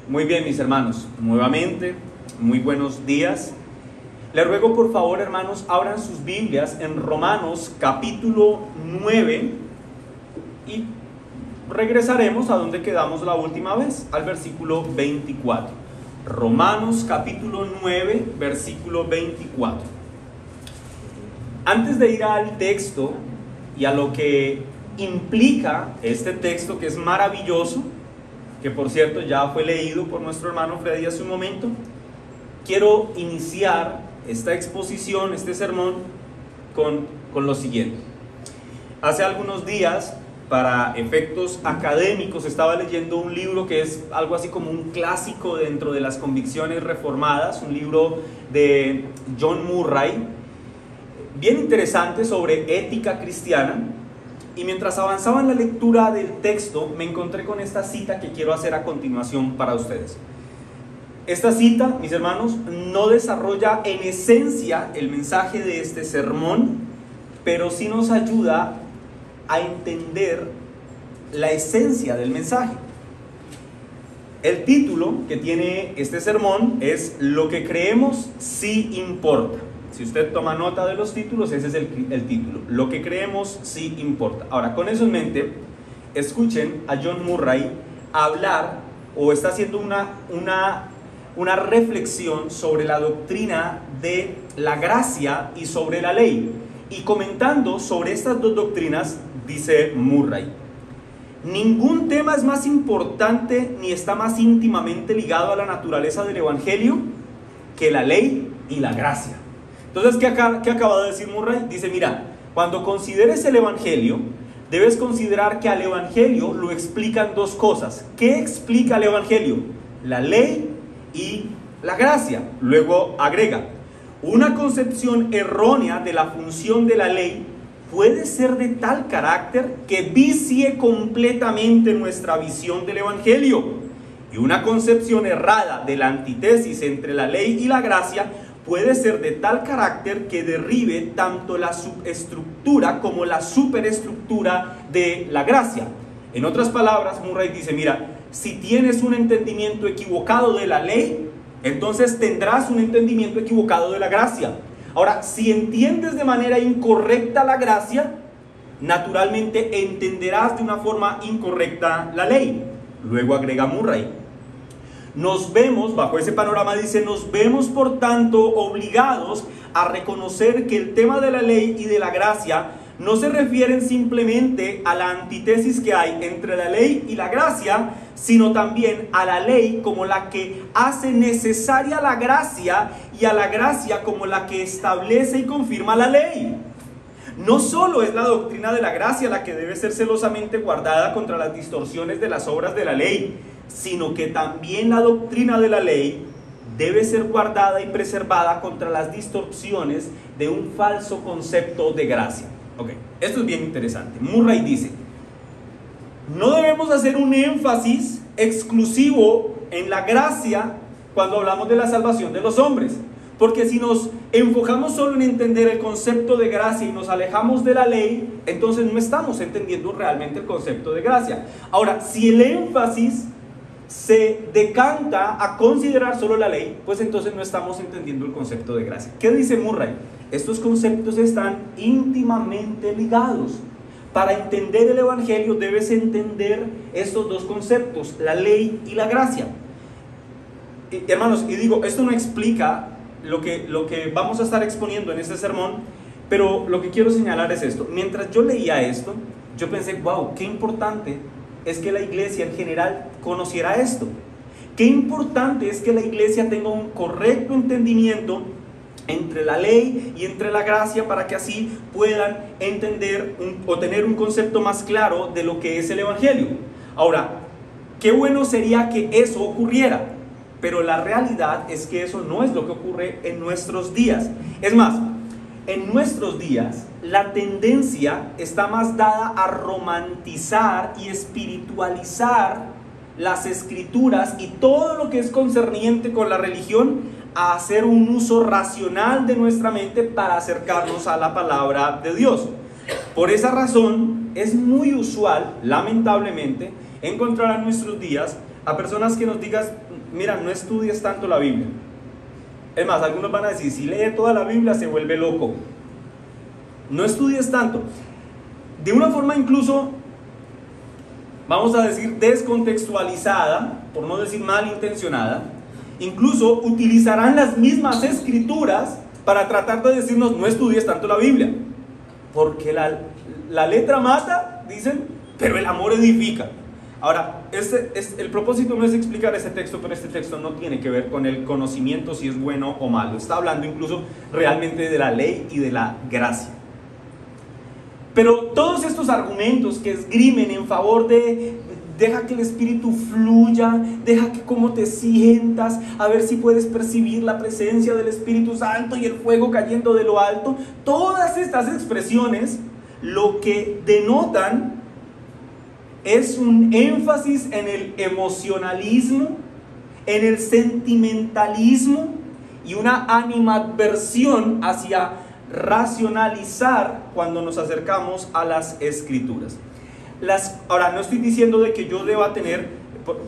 Muy bien, mis hermanos, nuevamente, muy buenos días. Les ruego por favor, hermanos, abran sus Biblias en Romanos capítulo 9 y regresaremos a donde quedamos la última vez, al versículo 24. Romanos capítulo 9, versículo 24. Antes de ir al texto y a lo que implica este texto, que es maravilloso, que por cierto ya fue leído por nuestro hermano Freddy hace un momento, quiero iniciar esta exposición, este sermón, con lo siguiente. Hace algunos días, para efectos académicos, estaba leyendo un libro que es algo así como un clásico dentro de las convicciones reformadas, un libro de John Murray, bien interesante sobre ética cristiana. Y mientras avanzaba en la lectura del texto, me encontré con esta cita que quiero hacer a continuación para ustedes. Esta cita, mis hermanos, no desarrolla en esencia el mensaje de este sermón, pero sí nos ayuda a entender la esencia del mensaje. El título que tiene este sermón es "Lo que creemos sí importa". Si usted toma nota de los títulos, ese es el título. Lo que creemos sí importa. Ahora, con eso en mente, escuchen a John Murray hablar, o está haciendo una reflexión sobre la doctrina de la gracia y sobre la ley. Y comentando sobre estas dos doctrinas, dice Murray: ningún tema es más importante ni está más íntimamente ligado a la naturaleza del Evangelio que la ley y la gracia. Entonces, ¿qué acaba de decir Murray? Dice, mira, cuando consideres el Evangelio, debes considerar que al Evangelio lo explican dos cosas. ¿Qué explica el Evangelio? La ley y la gracia. Luego agrega: una concepción errónea de la función de la ley puede ser de tal carácter que vicie completamente nuestra visión del Evangelio. Y una concepción errada de la antítesis entre la ley y la gracia puede ser de tal carácter que derribe tanto la subestructura como la superestructura de la gracia. En otras palabras, Murray dice, mira, si tienes un entendimiento equivocado de la ley, entonces tendrás un entendimiento equivocado de la gracia. Ahora, si entiendes de manera incorrecta la gracia, naturalmente entenderás de una forma incorrecta la ley. Luego agrega Murray: nos vemos, bajo ese panorama dice, nos vemos por tanto obligados a reconocer que el tema de la ley y de la gracia no se refieren simplemente a la antítesis que hay entre la ley y la gracia, sino también a la ley como la que hace necesaria la gracia y a la gracia como la que establece y confirma la ley. No solo es la doctrina de la gracia la que debe ser celosamente guardada contra las distorsiones de las obras de la ley, sino que también la doctrina de la ley debe ser guardada y preservada contra las distorsiones de un falso concepto de gracia. Ok, esto es bien interesante. Murray dice, no debemos hacer un énfasis exclusivo en la gracia cuando hablamos de la salvación de los hombres, porque si nos enfocamos solo en entender el concepto de gracia y nos alejamos de la ley, entonces no estamos entendiendo realmente el concepto de gracia. Ahora, si el énfasis se decanta a considerar solo la ley, pues entonces no estamos entendiendo el concepto de gracia. ¿Qué dice Murray? Estos conceptos están íntimamente ligados. Para entender el Evangelio debes entender estos dos conceptos, la ley y la gracia. Hermanos, y digo, esto no explica lo que vamos a estar exponiendo en este sermón, pero lo que quiero señalar es esto. Mientras yo leía esto, yo pensé, wow, qué importante es que la iglesia en general conociera esto. Qué importante es que la iglesia tenga un correcto entendimiento entre la ley y entre la gracia, para que así puedan entender o tener un concepto más claro de lo que es el Evangelio. Ahora, qué bueno sería que eso ocurriera, pero la realidad es que eso no es lo que ocurre en nuestros días. Es más, en nuestros días la tendencia está más dada a romantizar y espiritualizar las escrituras y todo lo que es concerniente con la religión, a hacer un uso racional de nuestra mente para acercarnos a la palabra de Dios. Por esa razón es muy usual, lamentablemente, encontrar en nuestros días a personas que nos digas, mira, no estudies tanto la Biblia. Es más, algunos van a decir, si lee toda la Biblia se vuelve loco. No estudies tanto. De una forma incluso, vamos a decir, descontextualizada, por no decir malintencionada, incluso utilizarán las mismas escrituras para tratar de decirnos, no estudies tanto la Biblia. Porque la letra mata, dicen, pero el amor edifica. Ahora, el propósito no es explicar ese texto, pero este texto no tiene que ver con el conocimiento si es bueno o malo. Está hablando incluso realmente de la ley y de la gracia. Pero todos estos argumentos que esgrimen en favor de deja que el Espíritu fluya, deja que cómo te sientas, a ver si puedes percibir la presencia del Espíritu Santo y el fuego cayendo de lo alto, todas estas expresiones lo que denotan es un énfasis en el emocionalismo, en el sentimentalismo y una animadversión hacia racionalizar cuando nos acercamos a las Escrituras. Ahora, no estoy diciendo de que yo deba tener,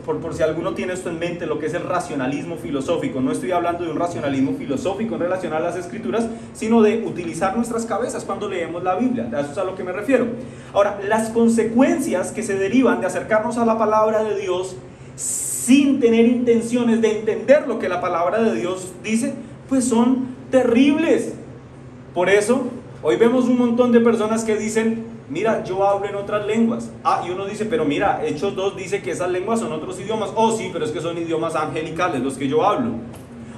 por si alguno tiene esto en mente, lo que es el racionalismo filosófico. No estoy hablando de un racionalismo filosófico en relación a las Escrituras, sino de utilizar nuestras cabezas cuando leemos la Biblia. A eso es a lo que me refiero. Ahora, las consecuencias que se derivan de acercarnos a la palabra de Dios sin tener intenciones de entender lo que la palabra de Dios dice, pues son terribles. Por eso, hoy vemos un montón de personas que dicen, mira, yo hablo en otras lenguas. Y uno dice, pero mira, Hechos 2 dice que esas lenguas son otros idiomas. Sí, pero es que son idiomas angelicales los que yo hablo.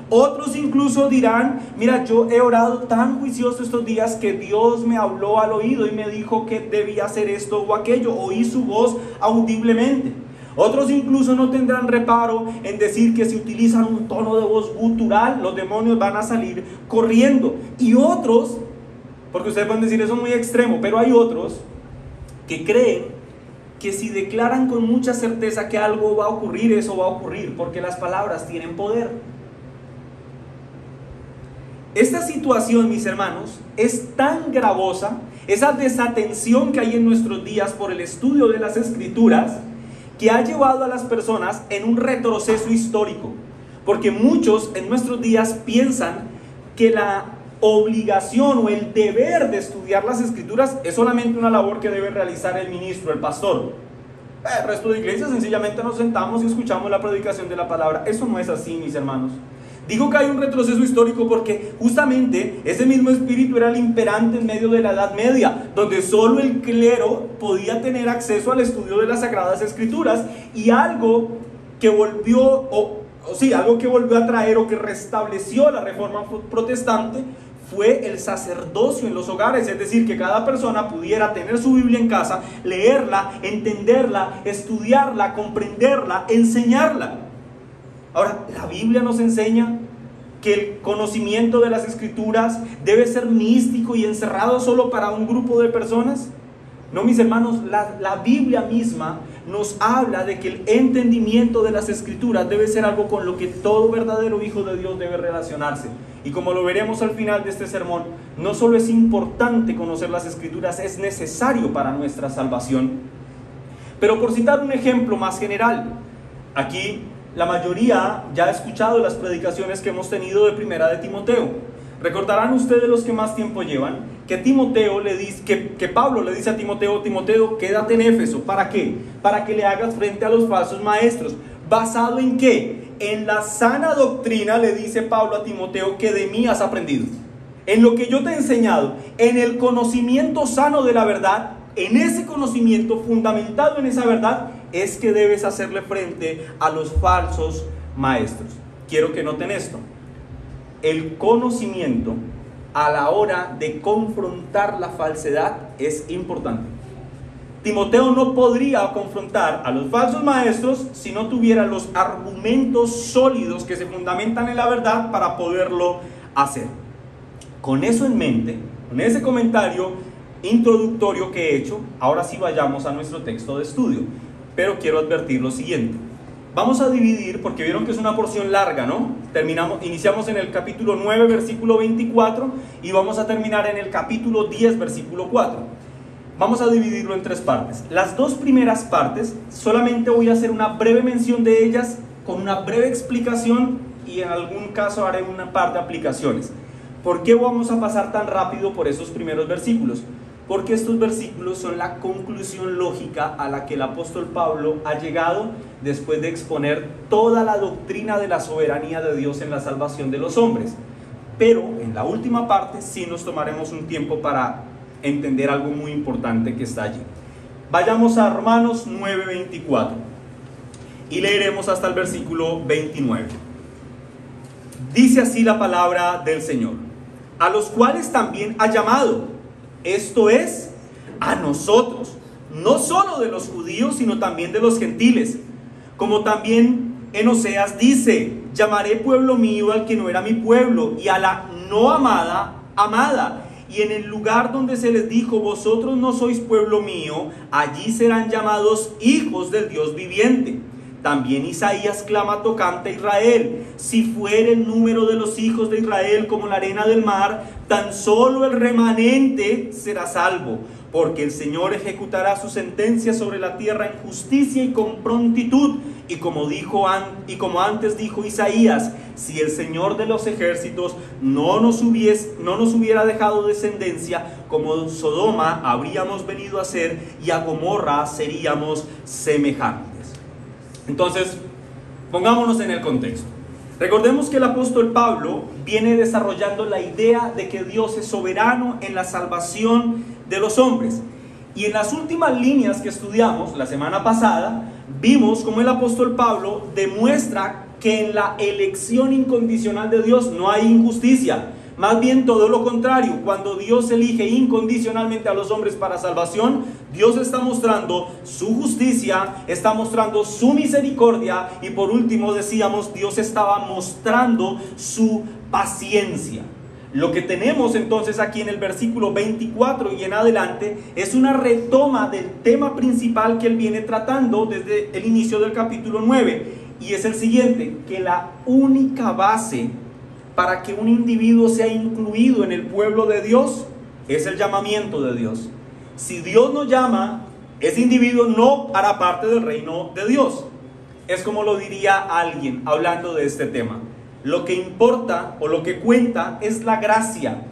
Otros incluso dirán, mira, yo he orado tan juicioso estos días que Dios me habló al oído y me dijo que debía hacer esto o aquello. Oí su voz audiblemente. Otros incluso no tendrán reparo en decir que si utilizan un tono de voz gutural, los demonios van a salir corriendo. Y otros, porque ustedes pueden decir eso es muy extremo, pero hay otros que creen que si declaran con mucha certeza que algo va a ocurrir, eso va a ocurrir, porque las palabras tienen poder. Esta situación, mis hermanos, es tan gravosa, esa desatención que hay en nuestros días por el estudio de las Escrituras, que ha llevado a las personas en un retroceso histórico, porque muchos en nuestros días piensan que la obligación o el deber de estudiar las Escrituras es solamente una labor que debe realizar el ministro, el pastor. El resto de iglesias sencillamente nos sentamos y escuchamos la predicación de la palabra. Eso no es así, mis hermanos. Digo que hay un retroceso histórico porque justamente ese mismo espíritu era el imperante en medio de la Edad Media, donde solo el clero podía tener acceso al estudio de las Sagradas Escrituras, y algo que volvió, algo que volvió a traer o que restableció la Reforma Protestante fue el sacerdocio en los hogares, es decir, que cada persona pudiera tener su Biblia en casa, leerla, entenderla, estudiarla, comprenderla, enseñarla. Ahora, la Biblia nos enseña que el conocimiento de las Escrituras debe ser místico y encerrado solo para un grupo de personas. No, mis hermanos, la Biblia misma nos habla de que el entendimiento de las Escrituras debe ser algo con lo que todo verdadero hijo de Dios debe relacionarse. Y como lo veremos al final de este sermón, no solo es importante conocer las Escrituras, es necesario para nuestra salvación. Pero por citar un ejemplo más general, aquí la mayoría ya ha escuchado las predicaciones que hemos tenido de Primera de Timoteo. Recordarán ustedes, los que más tiempo llevan, que Timoteo le dice, que Pablo le dice a Timoteo, Timoteo, quédate en Éfeso. ¿Para qué? Para que le hagas frente a los falsos maestros. ¿Basado en qué? En la sana doctrina, le dice Pablo a Timoteo, que de mí has aprendido. En lo que yo te he enseñado, en el conocimiento sano de la verdad, en ese conocimiento fundamentado en esa verdad, es que debes hacerle frente a los falsos maestros. Quiero que noten esto. El conocimiento a la hora de confrontar la falsedad es importante. Timoteo no podría confrontar a los falsos maestros si no tuviera los argumentos sólidos que se fundamentan en la verdad para poderlo hacer. Con eso en mente, con ese comentario introductorio que he hecho, ahora sí vayamos a nuestro texto de estudio. Pero quiero advertir lo siguiente. Vamos a dividir, porque vieron que es una porción larga, ¿no? Iniciamos en el capítulo 9, versículo 24, y vamos a terminar en el capítulo 10, versículo 4. vamos a dividirlo en tres partes. Las dos primeras partes, solamente voy a hacer una breve mención de ellas, con una breve explicación y en algún caso haré una par de aplicaciones. ¿Por qué vamos a pasar tan rápido por esos primeros versículos? Porque estos versículos son la conclusión lógica a la que el apóstol Pablo ha llegado después de exponer toda la doctrina de la soberanía de Dios en la salvación de los hombres. Pero en la última parte sí nos tomaremos un tiempo para entender algo muy importante que está allí. Vayamos a Romanos 9:24 y leeremos hasta el versículo 29. Dice así la palabra del Señor: a los cuales también ha llamado, esto es, a nosotros, no solo de los judíos, sino también de los gentiles. Como también en Oseas dice: llamaré pueblo mío al que no era mi pueblo, y a la no amada, amada. Y en el lugar donde se les dijo: vosotros no sois pueblo mío, allí serán llamados hijos del Dios viviente. También Isaías clama tocante a Israel: si fuere el número de los hijos de Israel como la arena del mar, tan solo el remanente será salvo, porque el Señor ejecutará su sentencia sobre la tierra en justicia y con prontitud. Y como antes dijo Isaías: si el Señor de los ejércitos no nos hubiera dejado descendencia, como Sodoma habríamos venido a ser, y a Gomorra seríamos semejantes. Entonces, pongámonos en el contexto. Recordemos que el apóstol Pablo viene desarrollando la idea de que Dios es soberano en la salvación de los hombres. Y en las últimas líneas que estudiamos la semana pasada, vimos cómo el apóstol Pablo demuestra que en la elección incondicional de Dios no hay injusticia. Más bien todo lo contrario, cuando Dios elige incondicionalmente a los hombres para salvación, Dios está mostrando su justicia, está mostrando su misericordia y por último decíamos, Dios estaba mostrando su paciencia. Lo que tenemos entonces aquí en el versículo 24 y en adelante es una retoma del tema principal que él viene tratando desde el inicio del capítulo 9 y es el siguiente, que la única base para que un individuo sea incluido en el pueblo de Dios es el llamamiento de Dios. Si Dios no llama, ese individuo no hará parte del reino de Dios. Es como lo diría alguien hablando de este tema: lo que importa o lo que cuenta es la gracia,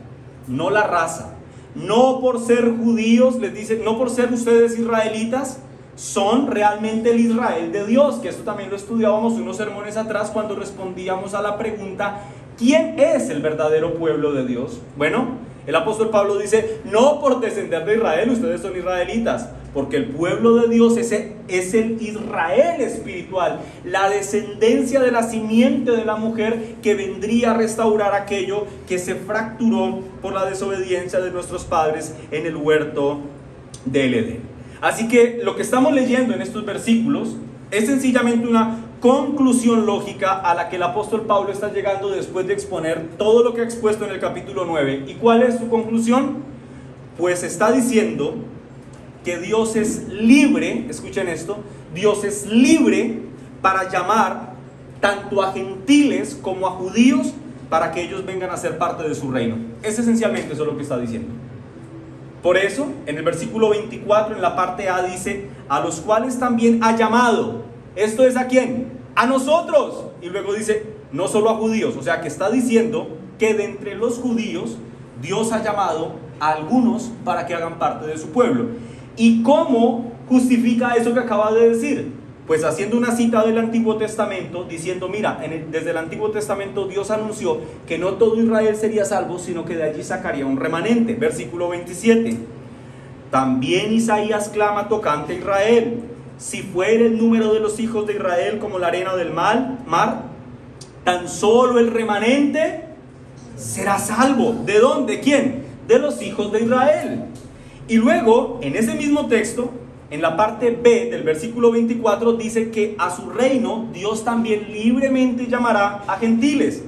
no la raza. No por ser judíos, les dice, no por ser ustedes israelitas, son realmente el Israel de Dios, que esto también lo estudiábamos unos sermones atrás cuando respondíamos a la pregunta: ¿quién es el verdadero pueblo de Dios? Bueno, el apóstol Pablo dice: no por descender de Israel ustedes son israelitas, porque el pueblo de Dios es el Israel espiritual, la descendencia de la simiente de la mujer que vendría a restaurar aquello que se fracturó por la desobediencia de nuestros padres en el huerto del Edén. Así que lo que estamos leyendo en estos versículos es sencillamente una conclusión lógica a la que el apóstol Pablo está llegando después de exponer todo lo que ha expuesto en el capítulo 9. ¿Y cuál es su conclusión? Pues está diciendo que Dios es libre, escuchen esto, Dios es libre para llamar tanto a gentiles como a judíos para que ellos vengan a ser parte de su reino. Es esencialmente eso lo que está diciendo. Por eso, en el versículo 24, en la parte A dice: a los cuales también ha llamado. ¿Esto es a quién? A nosotros. Y luego dice, no solo a judíos. O sea que está diciendo que de entre los judíos Dios ha llamado a algunos para que hagan parte de su pueblo. ¿Y cómo justifica eso que acaba de decir? Pues haciendo una cita del Antiguo Testamento, diciendo, mira, desde el Antiguo Testamento Dios anunció que no todo Israel sería salvo, sino que de allí sacaría un remanente. Versículo 27. También Isaías clama tocante a Israel: si fuere el número de los hijos de Israel como la arena del mar, tan solo el remanente será salvo. ¿De dónde? ¿Quién? De los hijos de Israel. Y luego, en ese mismo texto, en la parte B del versículo 24, dice que a su reino Dios también libremente llamará a gentiles.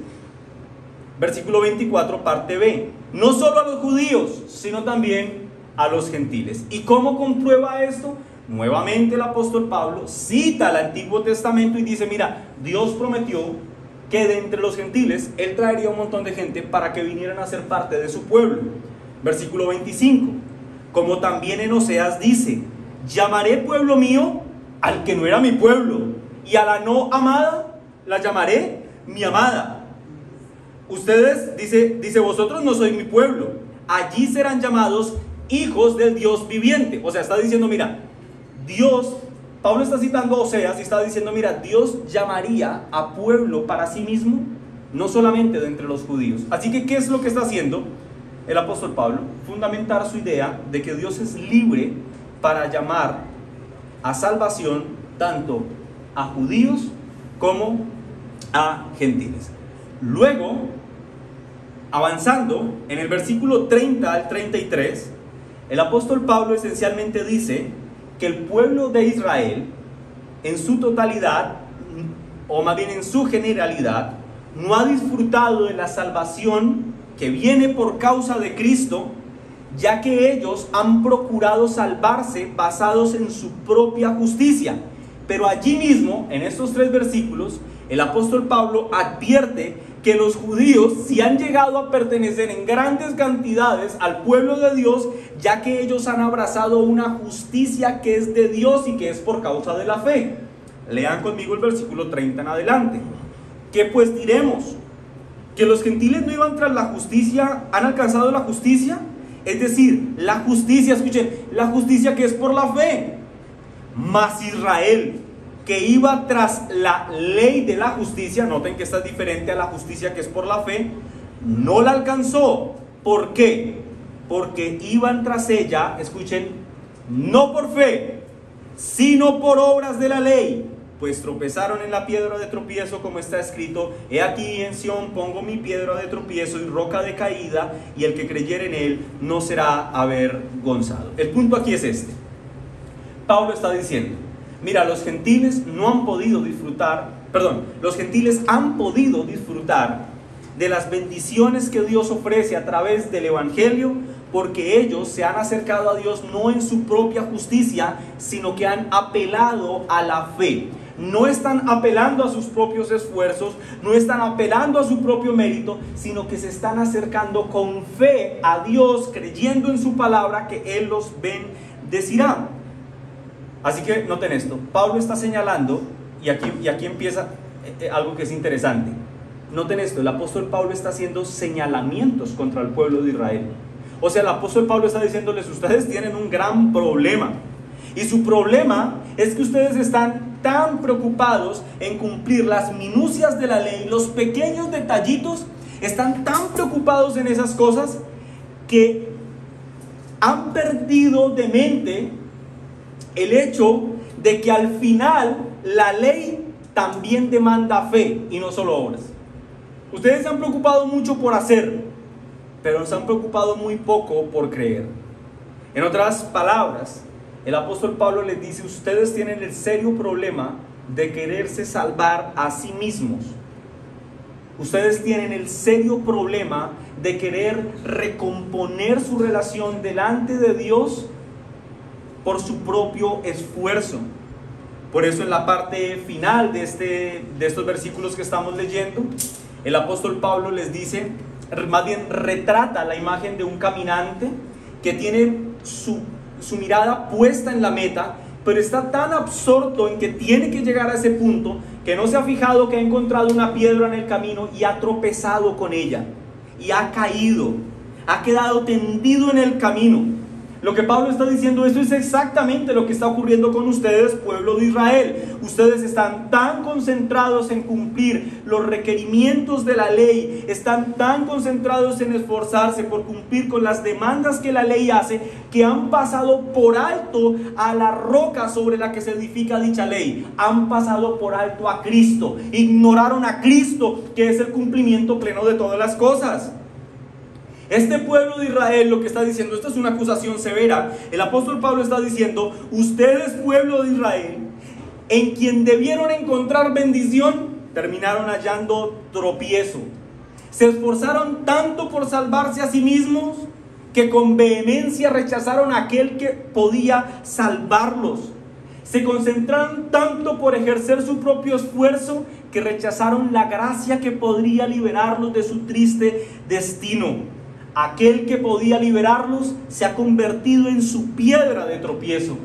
Versículo 24, parte B. No solo a los judíos, sino también a los gentiles. ¿Y cómo comprueba esto? Nuevamente el apóstol Pablo cita el Antiguo Testamento y dice, mira, Dios prometió que de entre los gentiles Él traería un montón de gente para que vinieran a ser parte de su pueblo. Versículo 25. Como también en Oseas dice: llamaré pueblo mío al que no era mi pueblo, y a la no amada la llamaré mi amada. Ustedes, dice, vosotros no sois mi pueblo, allí serán llamados hijos del Dios viviente. O sea, está diciendo, mira, Dios, Pablo está citando Oseas y está diciendo, mira, Dios llamaría a pueblo para sí mismo, no solamente de entre los judíos. Así que, ¿qué es lo que está haciendo el apóstol Pablo? Fundamentar su idea de que Dios es libre para llamar a salvación tanto a judíos como a gentiles. Luego, avanzando en el versículo 30 al 33, el apóstol Pablo esencialmente dice que el pueblo de Israel, en su totalidad, o más bien en su generalidad, no ha disfrutado de la salvación que viene por causa de Cristo, ya que ellos han procurado salvarse basados en su propia justicia. Pero allí mismo, en estos 3 versículos, el apóstol Pablo advierte que los judíos sí han llegado a pertenecer en grandes cantidades al pueblo de Dios, ya que ellos han abrazado una justicia que es de Dios y que es por causa de la fe. Lean conmigo el versículo 30 en adelante. ¿Qué pues diremos? ¿Que los gentiles no iban tras la justicia, han alcanzado la justicia? Es decir, la justicia, escuchen, la justicia que es por la fe. Mas Israel, que iba tras la ley de la justicia, noten que esta es diferente a la justicia que es por la fe, no la alcanzó. ¿Por qué? Porque iban tras ella, escuchen, no por fe, sino por obras de la ley, pues tropezaron en la piedra de tropiezo, como está escrito: he aquí en Sión pongo mi piedra de tropiezo y roca de caída, y el que creyere en él no será avergonzado. El punto aquí es este. Pablo está diciendo, mira, los gentiles han podido disfrutar de las bendiciones que Dios ofrece a través del evangelio, porque ellos se han acercado a Dios no en su propia justicia, sino que han apelado a la fe. No están apelando a sus propios esfuerzos, no están apelando a su propio mérito, sino que se están acercando con fe a Dios, creyendo en su palabra que Él los bendecirá. Así que noten esto, Pablo está señalando, y aquí empieza algo que es interesante. Noten esto, el apóstol Pablo está haciendo señalamientos contra el pueblo de Israel. O sea, el apóstol Pablo está diciéndoles, ustedes tienen un gran problema. Y su problema es que ustedes están tan preocupados en cumplir las minucias de la ley, los pequeños detallitos, están tan preocupados en esas cosas que han perdido de mente el hecho de que al final la ley también demanda fe y no solo obras. Ustedes se han preocupado mucho por hacer, pero se han preocupado muy poco por creer. En otras palabras, el apóstol Pablo les dice, ustedes tienen el serio problema de quererse salvar a sí mismos. Ustedes tienen el serio problema de querer recomponer su relación delante de Dios por su propio esfuerzo. Por eso en la parte final de estos versículos que estamos leyendo, el apóstol Pablo les dice, más bien retrata la imagen de un caminante que tiene su mirada puesta en la meta, pero está tan absorto en que tiene que llegar a ese punto que no se ha fijado que ha encontrado una piedra en el camino y ha tropezado con ella y ha caído, ha quedado tendido en el camino. Lo que Pablo está diciendo, eso es exactamente lo que está ocurriendo con ustedes, pueblo de Israel. Ustedes están tan concentrados en cumplir los requerimientos de la ley, están tan concentrados en esforzarse por cumplir con las demandas que la ley hace, que han pasado por alto a la roca sobre la que se edifica dicha ley. Han pasado por alto a Cristo, ignoraron a Cristo, que es el cumplimiento pleno de todas las cosas. Este pueblo de Israel lo que está diciendo, esta es una acusación severa. El apóstol Pablo está diciendo, ustedes pueblo de Israel, en quien debieron encontrar bendición, terminaron hallando tropiezo. Se esforzaron tanto por salvarse a sí mismos, que con vehemencia rechazaron a aquel que podía salvarlos. Se concentraron tanto por ejercer su propio esfuerzo, que rechazaron la gracia que podría liberarlos de su triste destino. aquel que podía liberarlos se ha convertido en su piedra de tropiezo.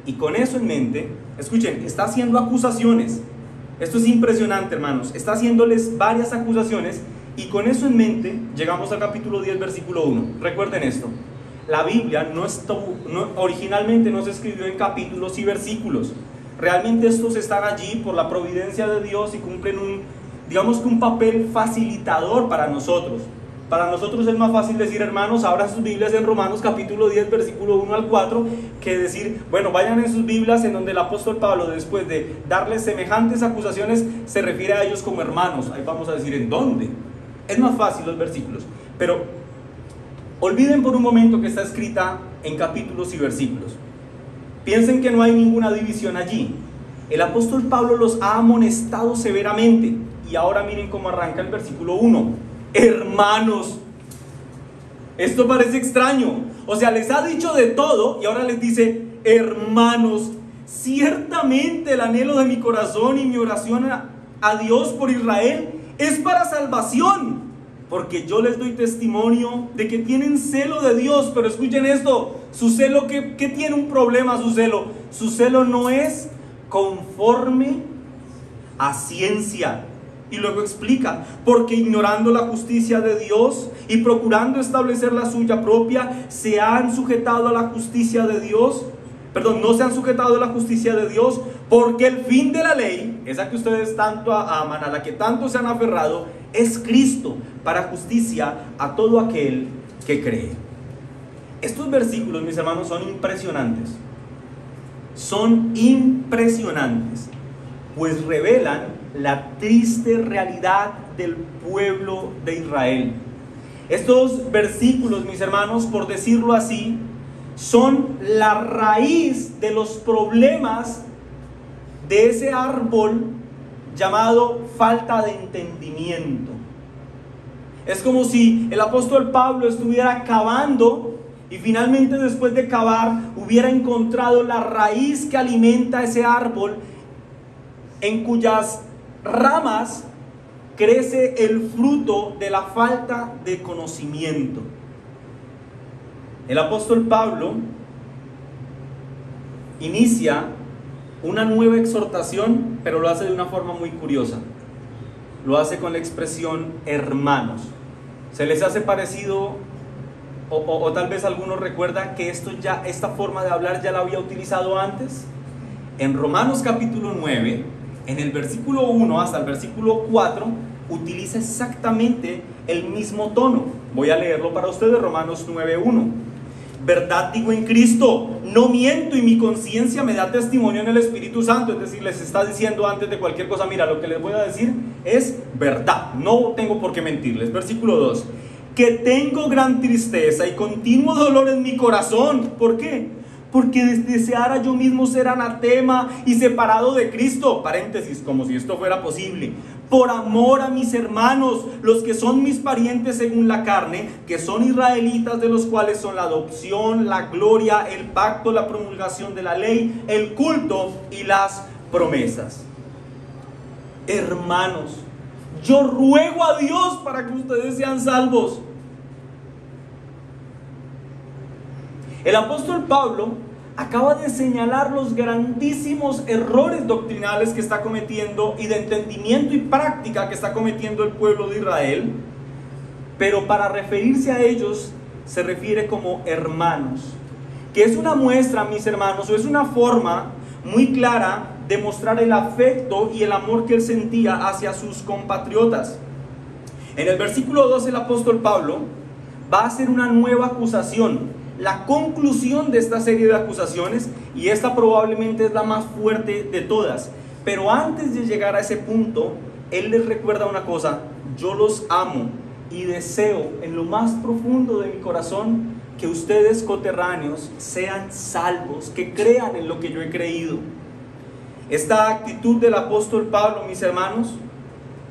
Y con eso en mente, escuchen, está haciendo acusaciones. Esto es impresionante, hermanos. Está haciéndoles varias acusaciones y con eso en mente llegamos al capítulo 10, versículo 1. Recuerden esto. La Biblia originalmente no se escribió en capítulos y versículos. Realmente estos están allí por la providencia de Dios y cumplen un papel facilitador para nosotros. Para nosotros es más fácil decir, hermanos, abran sus Biblias en Romanos capítulo 10, versículo 1 al 4, que decir, bueno, vayan en sus Biblias en donde el apóstol Pablo, después de darles semejantes acusaciones, se refiere a ellos como hermanos. Ahí vamos a decir en dónde. Es más fácil los versículos. Pero olviden por un momento que está escrita en capítulos y versículos. Piensen que no hay ninguna división allí. El apóstol Pablo los ha amonestado severamente. Y ahora miren cómo arranca el versículo 1. Hermanos, esto parece extraño. O sea, les ha dicho de todo y ahora les dice, hermanos, ciertamente el anhelo de mi corazón y mi oración a Dios por Israel es para salvación, porque yo les doy testimonio de que tienen celo de Dios. Pero escuchen esto, su celo, ¿qué tiene un problema su celo? Su celo no es conforme a ciencia. Y luego explica, porque ignorando la justicia de Dios y procurando establecer la suya propia, se han sujetado a la justicia de Dios. No se han sujetado a la justicia de Dios, porque el fin de la ley, esa que ustedes tanto aman, a la que tanto se han aferrado, es Cristo, para justicia a todo aquel que cree. Estos versículos, mis hermanos, son impresionantes. Son impresionantes, pues revelan la triste realidad del pueblo de Israel. Estos versículos, mis hermanos, por decirlo así, son la raíz de los problemas de ese árbol llamado falta de entendimiento. Es como si el apóstol Pablo estuviera cavando y finalmente, después de cavar, hubiera encontrado la raíz que alimenta ese árbol, en cuyas ramas crece el fruto de la falta de conocimiento. El apóstol Pablo inicia una nueva exhortación, pero lo hace de una forma muy curiosa. Lo hace con la expresión hermanos. ¿Se les hace parecido o tal vez algunos recuerdan que esta forma de hablar ya la había utilizado antes? En Romanos capítulo 9, en el versículo 1 hasta el versículo 4, utiliza exactamente el mismo tono. Voy a leerlo para ustedes, Romanos 9:1. Verdad digo en Cristo, no miento, y mi conciencia me da testimonio en el Espíritu Santo. Es decir, les está diciendo antes de cualquier cosa, mira, lo que les voy a decir es verdad, no tengo por qué mentirles. Versículo 2, que tengo gran tristeza y continuo dolor en mi corazón. ¿Por qué? Porque deseara yo mismo ser anatema y separado de Cristo, paréntesis, como si esto fuera posible, por amor a mis hermanos, los que son mis parientes según la carne, que son israelitas, de los cuales son la adopción, la gloria, el pacto, la promulgación de la ley, el culto y las promesas. Hermanos, yo ruego a Dios para que ustedes sean salvos. El apóstol Pablo acaba de señalar los grandísimos errores doctrinales que está cometiendo y de entendimiento y práctica que está cometiendo el pueblo de Israel, pero para referirse a ellos se refiere como hermanos, que es una muestra, mis hermanos, o es una forma muy clara de mostrar el afecto y el amor que él sentía hacia sus compatriotas. En el versículo 2 el apóstol Pablo va a hacer una nueva acusación, la conclusión de esta serie de acusaciones, y esta probablemente es la más fuerte de todas. Pero antes de llegar a ese punto, él les recuerda una cosa: yo los amo y deseo en lo más profundo de mi corazón que ustedes, coterráneos, sean salvos, que crean en lo que yo he creído. Esta actitud del apóstol Pablo, mis hermanos,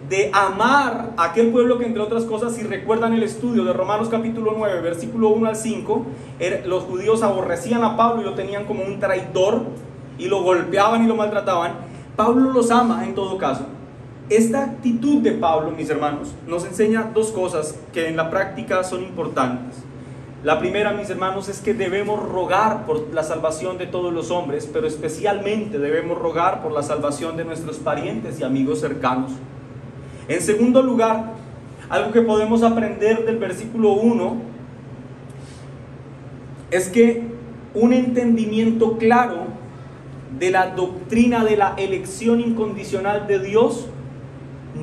de amar a aquel pueblo que, entre otras cosas, si recuerdan el estudio de Romanos capítulo 9, versículo 1 al 5, los judíos aborrecían a Pablo y lo tenían como un traidor y lo golpeaban y lo maltrataban. Pablo los ama en todo caso, Esta actitud de Pablo, mis hermanos, nos enseña dos cosas que en la práctica son importantes. La primera, mis hermanos, es que debemos rogar por la salvación de todos los hombres, pero especialmente debemos rogar por la salvación de nuestros parientes y amigos cercanos. En segundo lugar, algo que podemos aprender del versículo 1 es que un entendimiento claro de la doctrina de la elección incondicional de Dios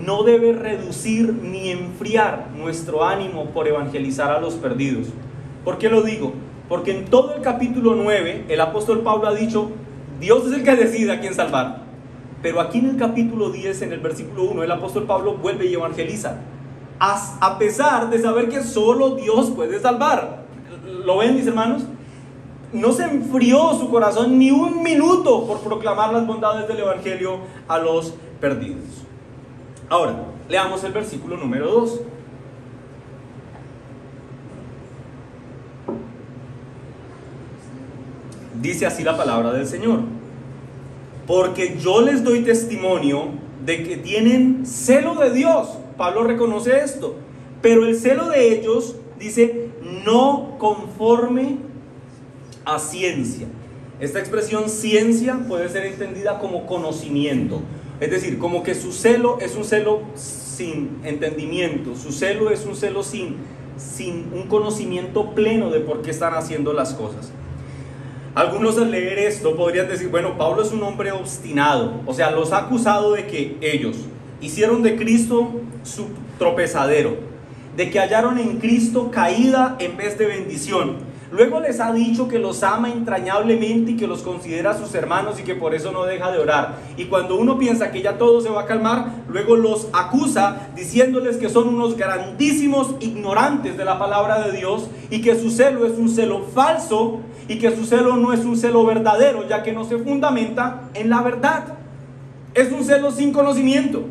no debe reducir ni enfriar nuestro ánimo por evangelizar a los perdidos. ¿Por qué lo digo? Porque en todo el capítulo 9 el apóstol Pablo ha dicho, Dios es el que decide a quién salvar. Pero aquí en el capítulo 10, en el versículo 1, el apóstol Pablo vuelve y evangeliza, a pesar de saber que solo Dios puede salvar. ¿Lo ven, mis hermanos? No se enfrió su corazón ni un minuto por proclamar las bondades del evangelio a los perdidos. Ahora, leamos el versículo número 2. Dice así la palabra del Señor: porque yo les doy testimonio de que tienen celo de Dios. Pablo reconoce esto, pero el celo de ellos, dice, no conforme a ciencia. Esta expresión ciencia puede ser entendida como conocimiento, es decir, como que su celo es un celo sin entendimiento, su celo es un celo sin un conocimiento pleno de por qué están haciendo las cosas. Algunos al leer esto podrían decir, bueno, Pablo es un hombre obstinado, o sea, los ha acusado de que ellos hicieron de Cristo su tropezadero, de que hallaron en Cristo caída en vez de bendición. Luego les ha dicho que los ama entrañablemente y que los considera sus hermanos y que por eso no deja de orar. Y cuando uno piensa que ya todo se va a calmar, luego los acusa diciéndoles que son unos grandísimos ignorantes de la palabra de Dios y que su celo es un celo falso y que su celo no es un celo verdadero, ya que no se fundamenta en la verdad. Es un celo sin conocimiento.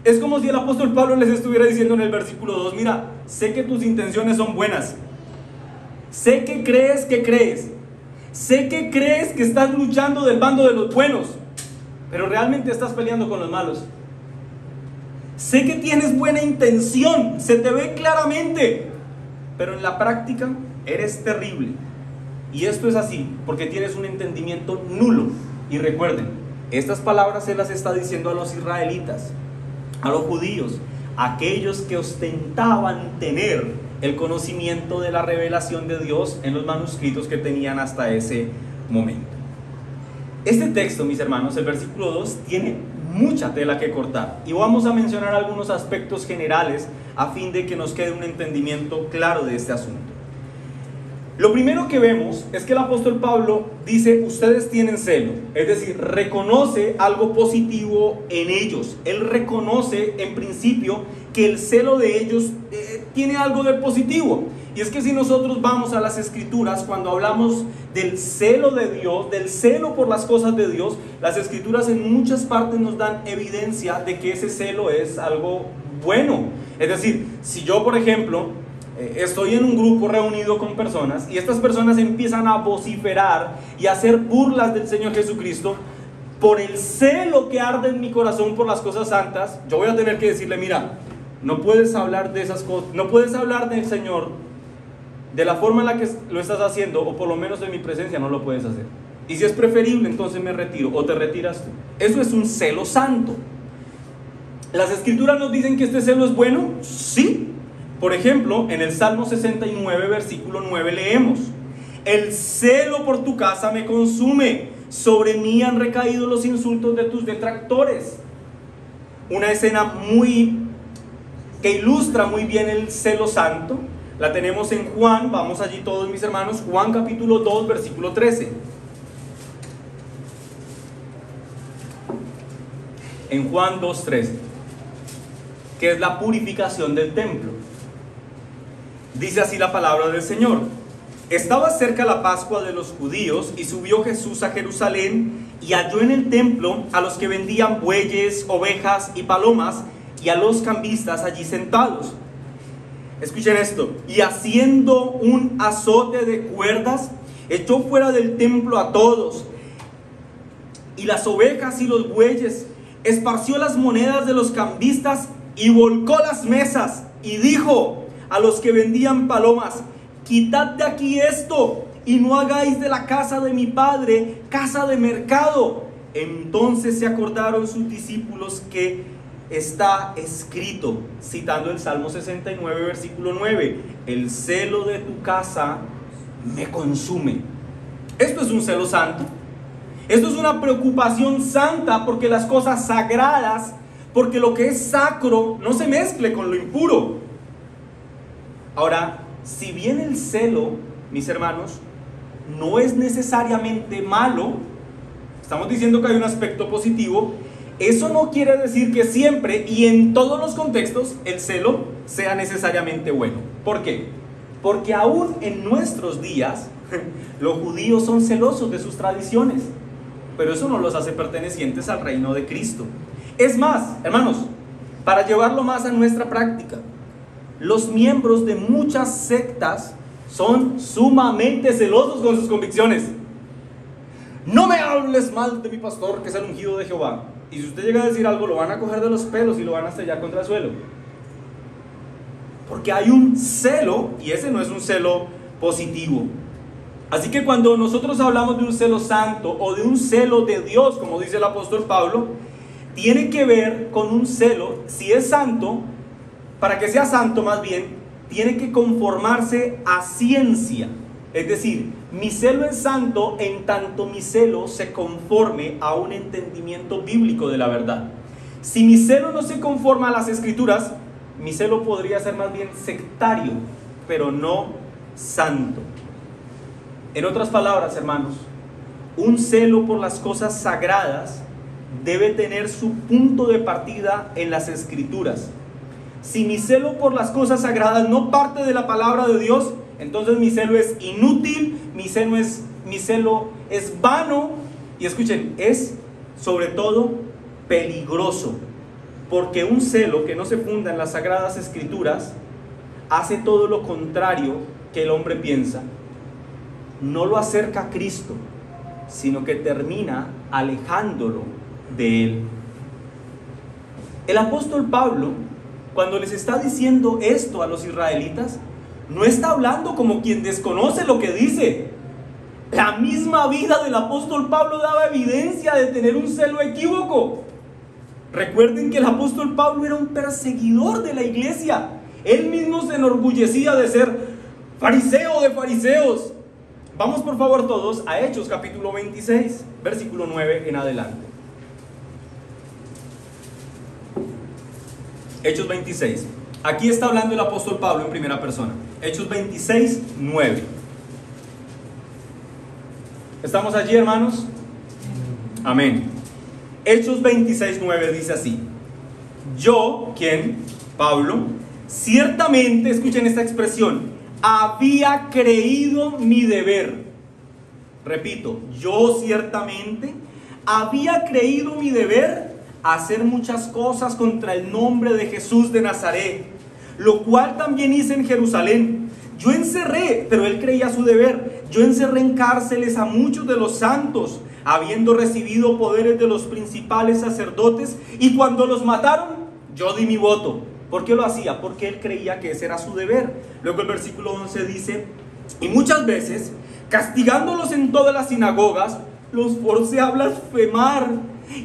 Es como si el apóstol Pablo les estuviera diciendo en el versículo 2, mira, sé que tus intenciones son buenas. Sé que crees, sé que crees que estás luchando del bando de los buenos, pero realmente estás peleando con los malos. Sé que tienes buena intención, se te ve claramente, pero en la práctica eres terrible. Y esto es así porque tienes un entendimiento nulo. Y recuerden, estas palabras se las está diciendo a los israelitas, a los judíos, aquellos que ostentaban tener el conocimiento de la revelación de Dios en los manuscritos que tenían hasta ese momento. Este texto, mis hermanos, el versículo 2, tiene mucha tela que cortar y vamos a mencionar algunos aspectos generales a fin de que nos quede un entendimiento claro de este asunto. Lo primero que vemos es que el apóstol Pablo dice, ustedes tienen celo, es decir, reconoce algo positivo en ellos. Él reconoce en principio que el celo de ellos tiene algo de positivo. Y es que si nosotros vamos a las escrituras, cuando hablamos del celo de Dios, del celo por las cosas de Dios, las escrituras en muchas partes nos dan evidencia de que ese celo es algo bueno. Es decir, si yo, por ejemplo, estoy en un grupo reunido con personas y estas personas empiezan a vociferar y a hacer burlas del Señor Jesucristo, por el celo que arde en mi corazón por las cosas santas, yo voy a tener que decirle, mira, no puedes hablar de esas cosas, no puedes hablar del Señor de la forma en la que lo estás haciendo, o por lo menos en mi presencia no lo puedes hacer. Y si es preferible, entonces me retiro, o te retiras tú. Eso es un celo santo. ¿Las escrituras nos dicen que este celo es bueno? Sí. Por ejemplo, en el Salmo 69, versículo 9 leemos, el celo por tu casa me consume, sobre mí han recaído los insultos de tus detractores. Una escena que ilustra muy bien el celo santo, la tenemos en Juan, vamos allí todos mis hermanos, Juan capítulo 2, versículo 13. En Juan 2:13, que es la purificación del templo. Dice así la palabra del Señor: estaba cerca la Pascua de los judíos y subió Jesús a Jerusalén y halló en el templo a los que vendían bueyes, ovejas y palomas y a los cambistas allí sentados. Escuchen esto: y haciendo un azote de cuerdas, echó fuera del templo a todos, y las ovejas y los bueyes esparció las monedas de los cambistas y volcó las mesas y dijo a los que vendían palomas: quitad de aquí esto y no hagáis de la casa de mi padre casa de mercado. Entonces se acordaron sus discípulos que está escrito, citando el Salmo 69, versículo 9: el celo de tu casa me consume. Esto es un celo santo. Esto es una preocupación santa porque las cosas sagradas, porque lo que es sacro no se mezcle con lo impuro. Ahora, si bien el celo, mis hermanos, no es necesariamente malo, estamos diciendo que hay un aspecto positivo, eso no quiere decir que siempre y en todos los contextos el celo sea necesariamente bueno. ¿Por qué? Porque aún en nuestros días los judíos son celosos de sus tradiciones, pero eso no los hace pertenecientes al reino de Cristo. Es más, hermanos, para llevarlo más a nuestra práctica, los miembros de muchas sectas son sumamente celosos con sus convicciones. No me hables mal de mi pastor, que es el ungido de Jehová. Y si usted llega a decir algo, lo van a coger de los pelos y lo van a estrellar contra el suelo. Porque hay un celo, y ese no es un celo positivo. Así que cuando nosotros hablamos de un celo santo o de un celo de Dios, como dice el apóstol Pablo, tiene que ver con un celo, si es santo, para que sea santo más bien, tiene que conformarse a ciencia. Es decir, mi celo es santo en tanto mi celo se conforme a un entendimiento bíblico de la verdad. Si mi celo no se conforma a las escrituras, mi celo podría ser más bien sectario, pero no santo. En otras palabras, hermanos, un celo por las cosas sagradas debe tener su punto de partida en las escrituras. Si mi celo por las cosas sagradas no parte de la palabra de Dios, entonces mi celo es inútil, mi celo es vano, y escuchen, es sobre todo peligroso, porque un celo que no se funda en las sagradas escrituras hace todo lo contrario que el hombre piensa. No lo acerca a Cristo, sino que termina alejándolo de Él. El apóstol Pablo, cuando les está diciendo esto a los israelitas, no está hablando como quien desconoce lo que dice. La misma vida del apóstol Pablo daba evidencia de tener un celo equívoco. Recuerden que el apóstol Pablo era un perseguidor de la iglesia. Él mismo se enorgullecía de ser fariseo de fariseos. Vamos por favor todos a Hechos capítulo 26, versículo 9 en adelante. Hechos 26. Aquí está hablando el apóstol Pablo en primera persona. Hechos 26, 9. ¿Estamos allí, hermanos? Amén. Hechos 26, 9 dice así: yo, ¿quién? Pablo, ciertamente, escuchen esta expresión, había creído mi deber. Repito, yo ciertamente había creído mi deber hacer muchas cosas contra el nombre de Jesús de Nazaret, lo cual también hice en Jerusalén. Yo encerré, pero él creía su deber, yo encerré en cárceles a muchos de los santos, habiendo recibido poderes de los principales sacerdotes, y cuando los mataron, yo di mi voto. ¿Por qué lo hacía? Porque él creía que ese era su deber. Luego el versículo 11 dice: y muchas veces, castigándolos en todas las sinagogas, los forcé a blasfemar,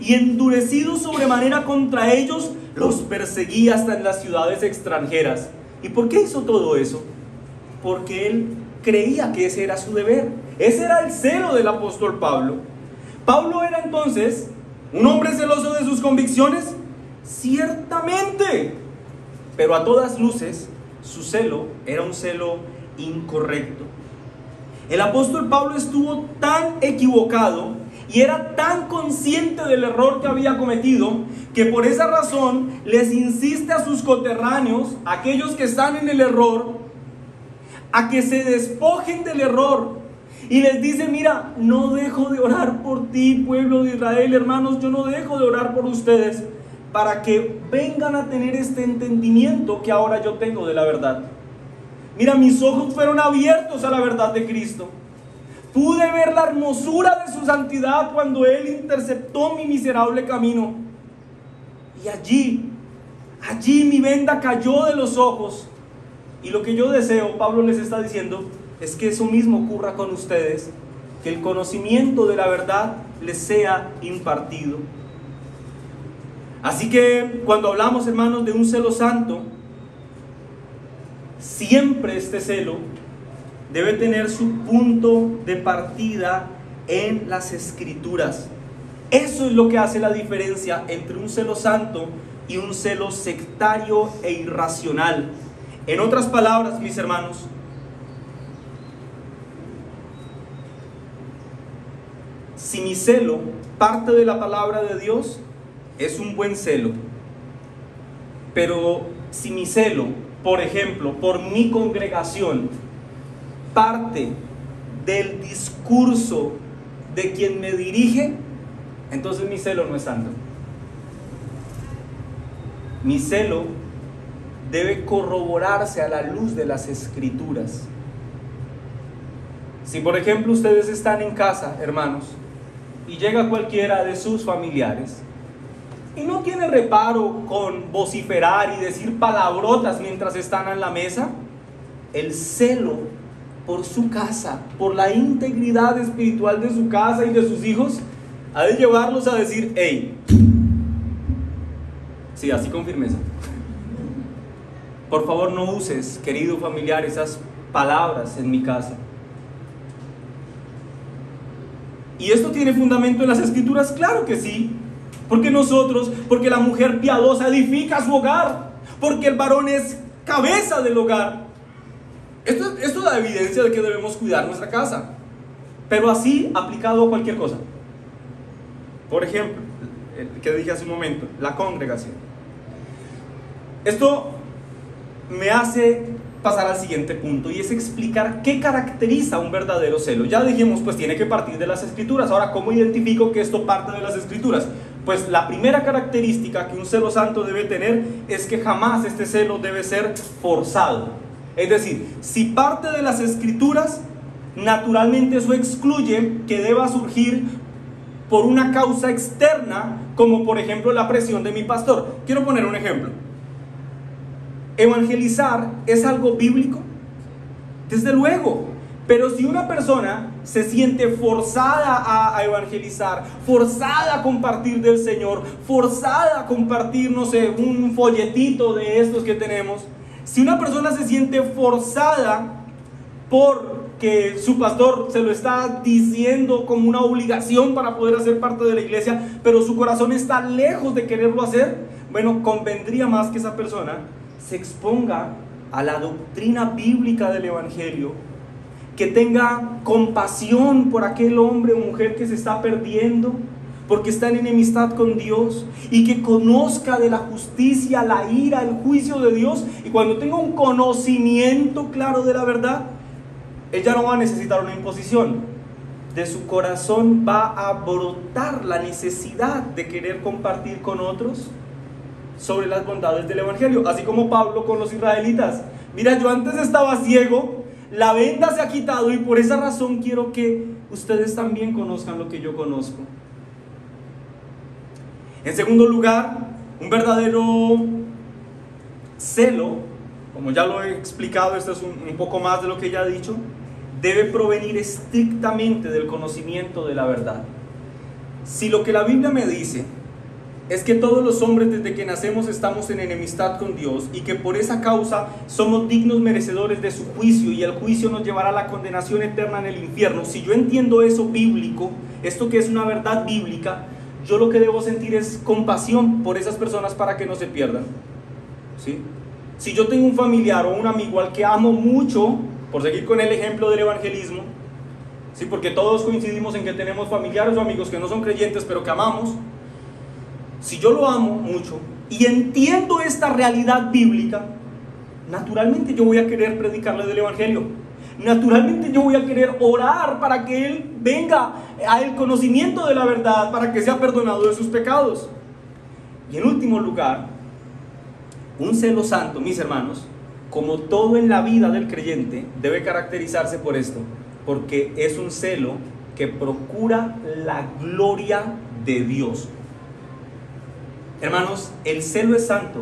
y endurecido sobremanera contra ellos, los perseguí hasta en las ciudades extranjeras. ¿Y por qué hizo todo eso? Porque él creía que ese era su deber. Ese era el celo del apóstol Pablo. ¿Pablo era entonces un hombre celoso de sus convicciones? Ciertamente. Pero a todas luces, su celo era un celo incorrecto. El apóstol Pablo estuvo tan equivocado y era tan consciente del error que había cometido, que por esa razón les insiste a sus coterráneos, aquellos que están en el error, a que se despojen del error. Y les dice: mira, no dejo de orar por ti, pueblo de Israel, hermanos, yo no dejo de orar por ustedes, para que vengan a tener este entendimiento que ahora yo tengo de la verdad. Mira, mis ojos fueron abiertos a la verdad de Cristo. Pude ver la hermosura de su santidad cuando Él interceptó mi miserable camino. y allí mi venda cayó de los ojos. Y lo que yo deseo, Pablo les está diciendo, es que eso mismo ocurra con ustedes, que el conocimiento de la verdad les sea impartido. Así que cuando hablamos, hermanos, de un celo santo, siempre este celo debe tener su punto de partida en las Escrituras. Eso es lo que hace la diferencia entre un celo santo y un celo sectario e irracional. En otras palabras, mis hermanos, si mi celo parte de la palabra de Dios, es un buen celo. Pero si mi celo, por ejemplo, por mi congregación, parte del discurso de quien me dirige, entonces mi celo no es santo. Mi celo debe corroborarse a la luz de las Escrituras. Si por ejemplo ustedes están en casa, hermanos, y llega cualquiera de sus familiares y no tiene reparo con vociferar y decir palabrotas mientras están en la mesa, el celo por su casa, por la integridad espiritual de su casa y de sus hijos, ha de llevarlos a decir: hey, sí, así con firmeza, por favor no uses, querido familiar, esas palabras en mi casa. ¿Y esto tiene fundamento en las Escrituras? Claro que sí. Porque la mujer piadosa edifica su hogar, porque el varón es cabeza del hogar. Esto da evidencia de que debemos cuidar nuestra casa, pero así aplicado a cualquier cosa. Por ejemplo, que dije hace un momento, la congregación. Esto me hace pasar al siguiente punto, y es explicar qué caracteriza un verdadero celo. Ya dijimos, pues tiene que partir de las Escrituras. Ahora, ¿cómo identifico que esto parte de las Escrituras? Pues la primera característica que un celo santo debe tener es que jamás este celo debe ser forzado. Es decir, si parte de las Escrituras, naturalmente eso excluye que deba surgir por una causa externa, como por ejemplo la presión de mi pastor. Quiero poner un ejemplo. ¿Evangelizar es algo bíblico? Desde luego. Pero si una persona se siente forzada a evangelizar, forzada a compartir del Señor, forzada a compartir, no sé, un folletito de estos que tenemos, si una persona se siente forzada porque su pastor se lo está diciendo como una obligación para poder hacer parte de la iglesia, pero su corazón está lejos de quererlo hacer, bueno, convendría más que esa persona se exponga a la doctrina bíblica del Evangelio, que tenga compasión por aquel hombre o mujer que se está perdiendo porque está en enemistad con Dios, y que conozca de la justicia, la ira, el juicio de Dios. Y cuando tenga un conocimiento claro de la verdad, él ya no va a necesitar una imposición. De su corazón va a brotar la necesidad de querer compartir con otros sobre las bondades del Evangelio, así como Pablo con los israelitas. Mira, yo antes estaba ciego, la venda se ha quitado, y por esa razón quiero que ustedes también conozcan lo que yo conozco. En segundo lugar, un verdadero celo, como ya lo he explicado, esto es un poco más de lo que ya he dicho, debe provenir estrictamente del conocimiento de la verdad. Si lo que la Biblia me dice es que todos los hombres desde que nacemos estamos en enemistad con Dios, y que por esa causa somos dignos merecedores de su juicio, y el juicio nos llevará a la condenación eterna en el infierno, si yo entiendo eso bíblico, esto que es una verdad bíblica, yo lo que debo sentir es compasión por esas personas para que no se pierdan. ¿Sí? Si yo tengo un familiar o un amigo al que amo mucho, por seguir con el ejemplo del evangelismo, ¿sí? Porque todos coincidimos en que tenemos familiares o amigos que no son creyentes pero que amamos. Si yo lo amo mucho y entiendo esta realidad bíblica, naturalmente yo voy a querer predicarle del Evangelio. Naturalmente yo voy a querer orar para que él venga al conocimiento de la verdad, para que sea perdonado de sus pecados. Y en último lugar, un celo santo, mis hermanos, como todo en la vida del creyente, debe caracterizarse por esto, porque es un celo que procura la gloria de Dios. Hermanos, el celo es santo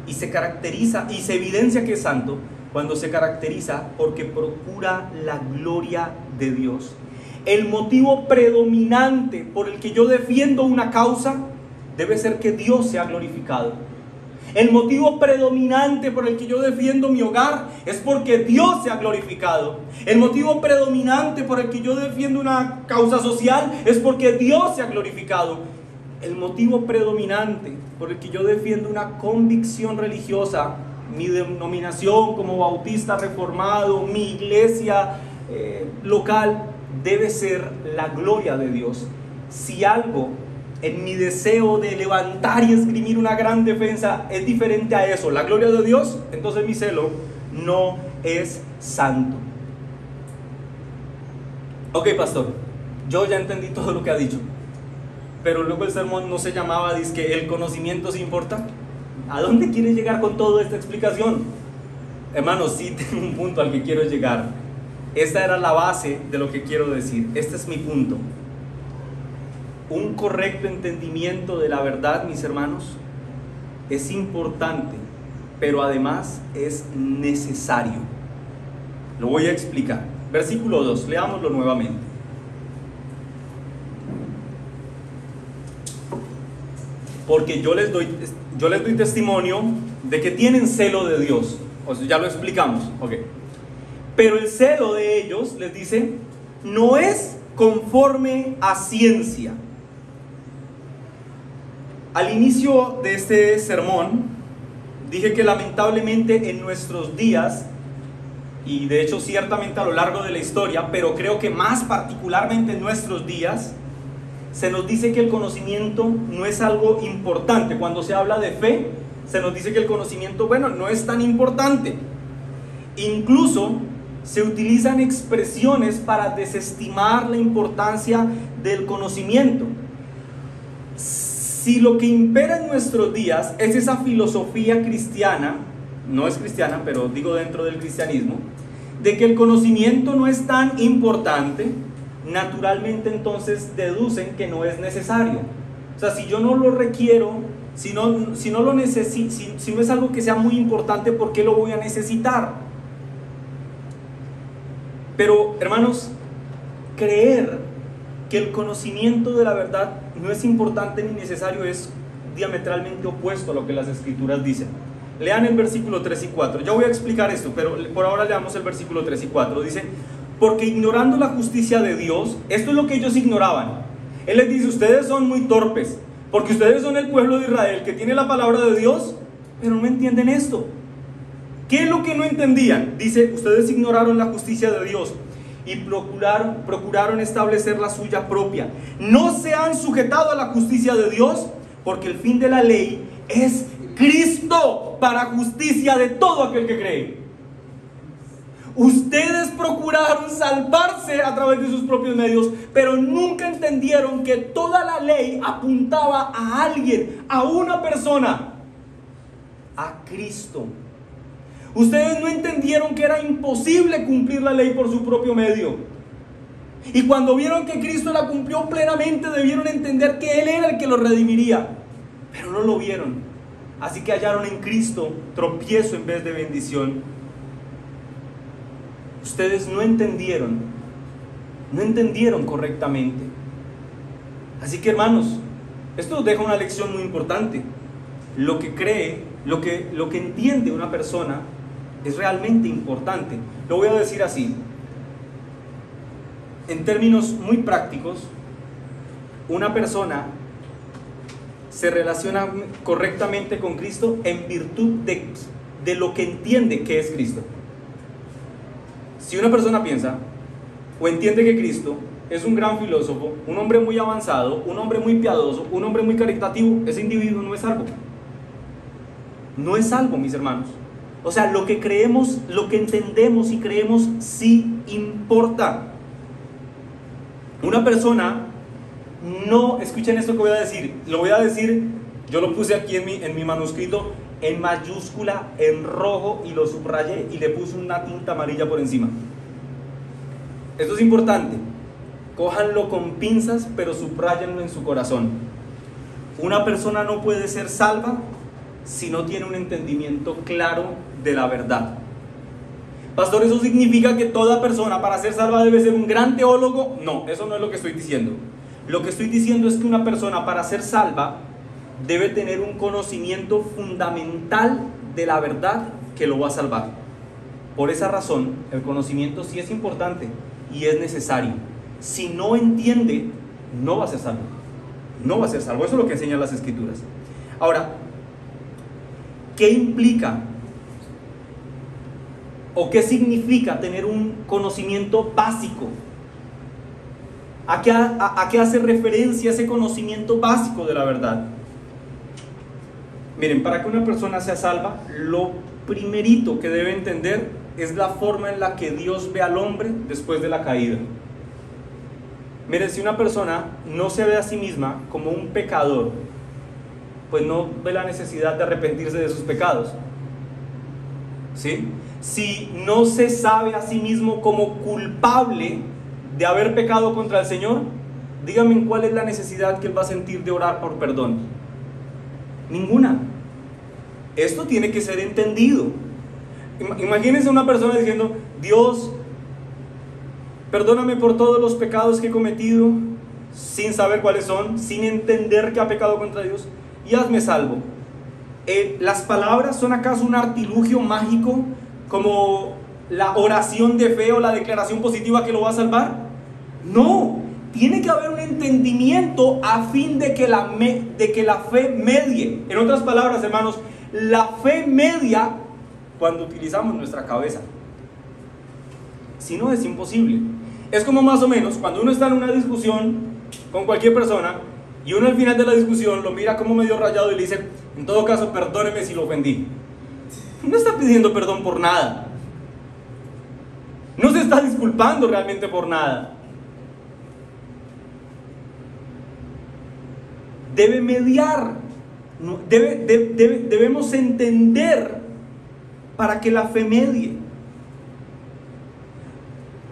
y se caracteriza y se evidencia que es santo cuando se caracteriza porque procura la gloria de Dios. El motivo predominante por el que yo defiendo una causa debe ser que Dios sea glorificado. El motivo predominante por el que yo defiendo mi hogar es porque Dios sea glorificado. El motivo predominante por el que yo defiendo una causa social es porque Dios sea glorificado. El motivo predominante por el que yo defiendo una convicción religiosa, mi denominación como bautista reformado, mi iglesia local, debe ser la gloria de Dios. Si algo en mi deseo de levantar y esgrimir una gran defensa es diferente a eso, la gloria de Dios, entonces mi celo no es santo. Ok, pastor, yo ya entendí todo lo que ha dicho, pero luego el sermón no se llamaba dizque el conocimiento sí importa. ¿A dónde quiere llegar con toda esta explicación? Hermanos, sí tengo un punto al que quiero llegar. Esta era la base de lo que quiero decir. Este es mi punto. Un correcto entendimiento de la verdad, mis hermanos, es importante, pero además es necesario. Lo voy a explicar. Versículo 2, leámoslo nuevamente. Porque yo les doy testimonio de que tienen celo de Dios. O sea, ya lo explicamos. Okay. Pero el celo de ellos, les dice, no es conforme a ciencia. Al inicio de este sermón, dije que lamentablemente en nuestros días, y de hecho ciertamente a lo largo de la historia, pero creo que más particularmente en nuestros días, se nos dice que el conocimiento no es algo importante. Cuando se habla de fe, se nos dice que el conocimiento, bueno, no es tan importante. Incluso se utilizan expresiones para desestimar la importancia del conocimiento. Si lo que impera en nuestros días es esa filosofía cristiana, no es cristiana, pero digo dentro del cristianismo, de que el conocimiento no es tan importante, naturalmente entonces deducen que no es necesario. O sea, si yo no lo requiero, si no lo necesito, si no es algo que sea muy importante, ¿por qué lo voy a necesitar? Pero, hermanos, creer que el conocimiento de la verdad no es importante ni necesario es diametralmente opuesto a lo que las Escrituras dicen. Lean el versículo 3 y 4. Ya voy a explicar esto, pero por ahora leamos el versículo 3 y 4. Dice: porque ignorando la justicia de Dios, esto es lo que ellos ignoraban. Él les dice: ustedes son muy torpes, porque ustedes son el pueblo de Israel que tiene la palabra de Dios, pero no entienden esto. ¿Qué es lo que no entendían? Dice: ustedes ignoraron la justicia de Dios y procuraron establecer la suya propia. No se han sujetado a la justicia de Dios, porque el fin de la ley es Cristo para justicia de todo aquel que cree. Ustedes procuraron salvarse a través de sus propios medios, pero nunca entendieron que toda la ley apuntaba a alguien, a una persona, a Cristo. Ustedes no entendieron que era imposible cumplir la ley por su propio medio. Y cuando vieron que Cristo la cumplió plenamente, debieron entender que Él era el que los redimiría. Pero no lo vieron. Así que hallaron en Cristo tropiezo en vez de bendición. Ustedes no entendieron correctamente. Así que, hermanos, esto nos deja una lección muy importante. Lo que cree, lo que entiende una persona es realmente importante. Lo voy a decir así. En términos muy prácticos, una persona se relaciona correctamente con Cristo en virtud de lo que entiende que es Cristo. Si una persona piensa o entiende que Cristo es un gran filósofo, un hombre muy avanzado, un hombre muy piadoso, un hombre muy caritativo, ese individuo no es salvo. No es salvo, mis hermanos. O sea, lo que creemos, lo que entendemos y creemos sí importa. Una persona no, escuchen esto que voy a decir, lo voy a decir, yo lo puse aquí en mi manuscrito en mayúscula, en rojo, y lo subrayé y le puse una tinta amarilla por encima. Esto es importante. Cójanlo con pinzas, pero subrayenlo en su corazón. Una persona no puede ser salva si no tiene un entendimiento claro de la verdad. Pastor, ¿eso significa que toda persona para ser salva debe ser un gran teólogo? No, eso no es lo que estoy diciendo. Lo que estoy diciendo es que una persona para ser salva debe tener un conocimiento fundamental de la verdad que lo va a salvar. Por esa razón, el conocimiento sí es importante y es necesario. Si no entiende, no va a ser salvo. No va a ser salvo. Eso es lo que enseñan las Escrituras. Ahora, ¿qué implica o qué significa tener un conocimiento básico? ¿A qué hace referencia ese conocimiento básico de la verdad? Miren, para que una persona sea salva, lo primerito que debe entender es la forma en la que Dios ve al hombre después de la caída. Miren, si una persona no se ve a sí misma como un pecador, pues no ve la necesidad de arrepentirse de sus pecados, ¿sí? Si no se sabe a sí mismo como culpable de haber pecado contra el Señor, díganme cuál es la necesidad que él va a sentir de orar por perdón. Ninguna. Esto tiene que ser entendido. Imagínense una persona diciendo: Dios, perdóname por todos los pecados que he cometido, sin saber cuáles son, sin entender que ha pecado contra Dios, y hazme salvo. ¿Las palabras son acaso un artilugio mágico como la oración de fe o la declaración positiva que lo va a salvar? No, tiene que haber un entendimiento a fin de que la fe medie. En otras palabras, hermanos, la fe media cuando utilizamos nuestra cabeza. Si no, es imposible. Es como más o menos cuando uno está en una discusión con cualquier persona y uno al final de la discusión lo mira como medio rayado y le dice: en todo caso, perdóneme si lo ofendí. No está pidiendo perdón por nada. No se está disculpando realmente por nada. Debe mediar. Debemos entender para que la fe medie.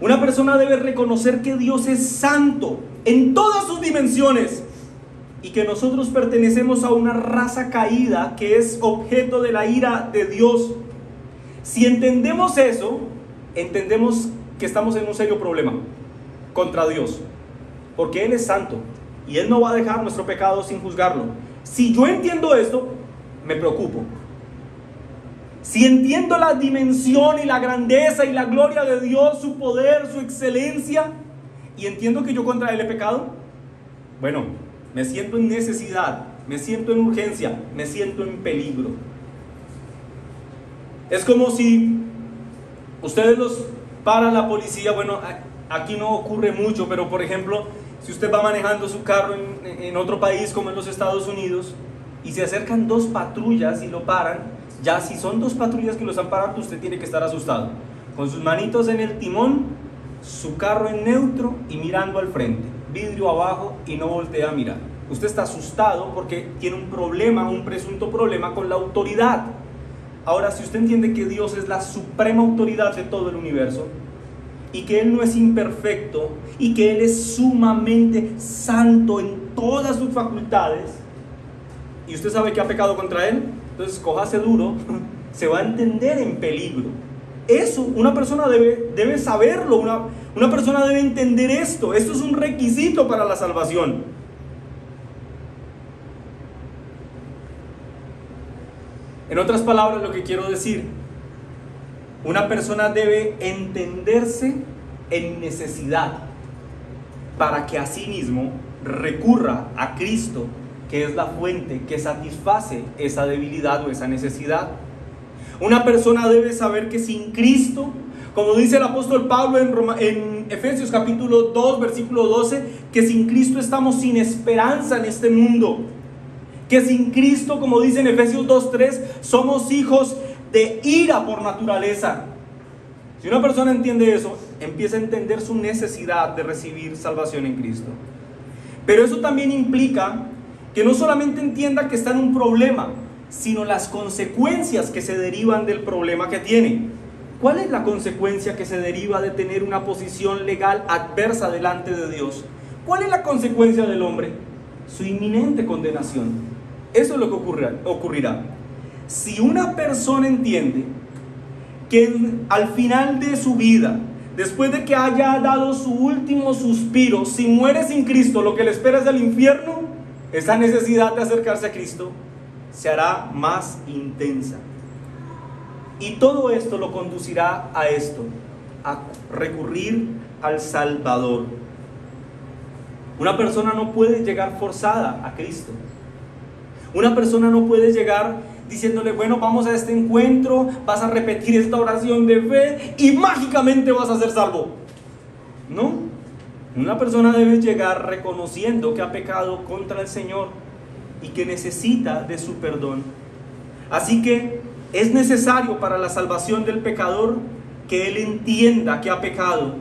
Una persona debe reconocer que Dios es santo en todas sus dimensiones y que nosotros pertenecemos a una raza caída que es objeto de la ira de Dios. Si entendemos eso, entendemos que estamos en un serio problema contra Dios, porque Él es santo y Él no va a dejar nuestro pecado sin juzgarlo. Si yo entiendo esto, me preocupo. Si entiendo la dimensión y la grandeza y la gloria de Dios, su poder, su excelencia, y entiendo que yo contra Él he pecado, bueno, me siento en necesidad, me siento en urgencia, me siento en peligro. Es como si ustedes los para la policía. Bueno, aquí no ocurre mucho, pero por ejemplo, si usted va manejando su carro en otro país como en los Estados Unidos y se acercan dos patrullas y lo paran, ya si son dos patrullas que lo están parando, usted tiene que estar asustado, con sus manitos en el timón, su carro en neutro y mirando al frente, vidrio abajo, y no voltea a mirar. Usted está asustado porque tiene un problema, un presunto problema con la autoridad. Ahora, si usted entiende que Dios es la suprema autoridad de todo el universo y que Él no es imperfecto y que Él es sumamente santo en todas sus facultades, y usted sabe que ha pecado contra Él, entonces cójase duro, se va a entender en peligro. Eso una persona debe saberlo, una persona debe entender esto. Esto es un requisito para la salvación. En otras palabras, lo que quiero decir, una persona debe entenderse en necesidad para que asimismo recurra a Cristo, que es la fuente que satisface esa debilidad o esa necesidad. Una persona debe saber que sin Cristo, como dice el apóstol Pablo en Efesios capítulo 2, versículo 12, que sin Cristo estamos sin esperanza en este mundo. Que sin Cristo, como dice en Efesios 2:3, somos hijos de ira por naturaleza. Si una persona entiende eso, empieza a entender su necesidad de recibir salvación en Cristo. Pero eso también implica que no solamente entienda que está en un problema, sino las consecuencias que se derivan del problema que tiene. ¿Cuál es la consecuencia que se deriva de tener una posición legal adversa delante de Dios? ¿Cuál es la consecuencia del hombre? su inminente condenación. Eso es lo que ocurrirá. Si una persona entiende que al final de su vida, después de que haya dado su último suspiro, si muere sin Cristo, lo que le espera es el infierno, esa necesidad de acercarse a Cristo se hará más intensa. Y todo esto lo conducirá a esto, a recurrir al Salvador. Una persona no puede llegar forzada a Cristo. Una persona no puede llegar diciéndole, bueno, vamos a este encuentro, vas a repetir esta oración de fe y mágicamente vas a ser salvo. No, una persona debe llegar reconociendo que ha pecado contra el Señor y que necesita de su perdón. Así que es necesario para la salvación del pecador que él entienda que ha pecado,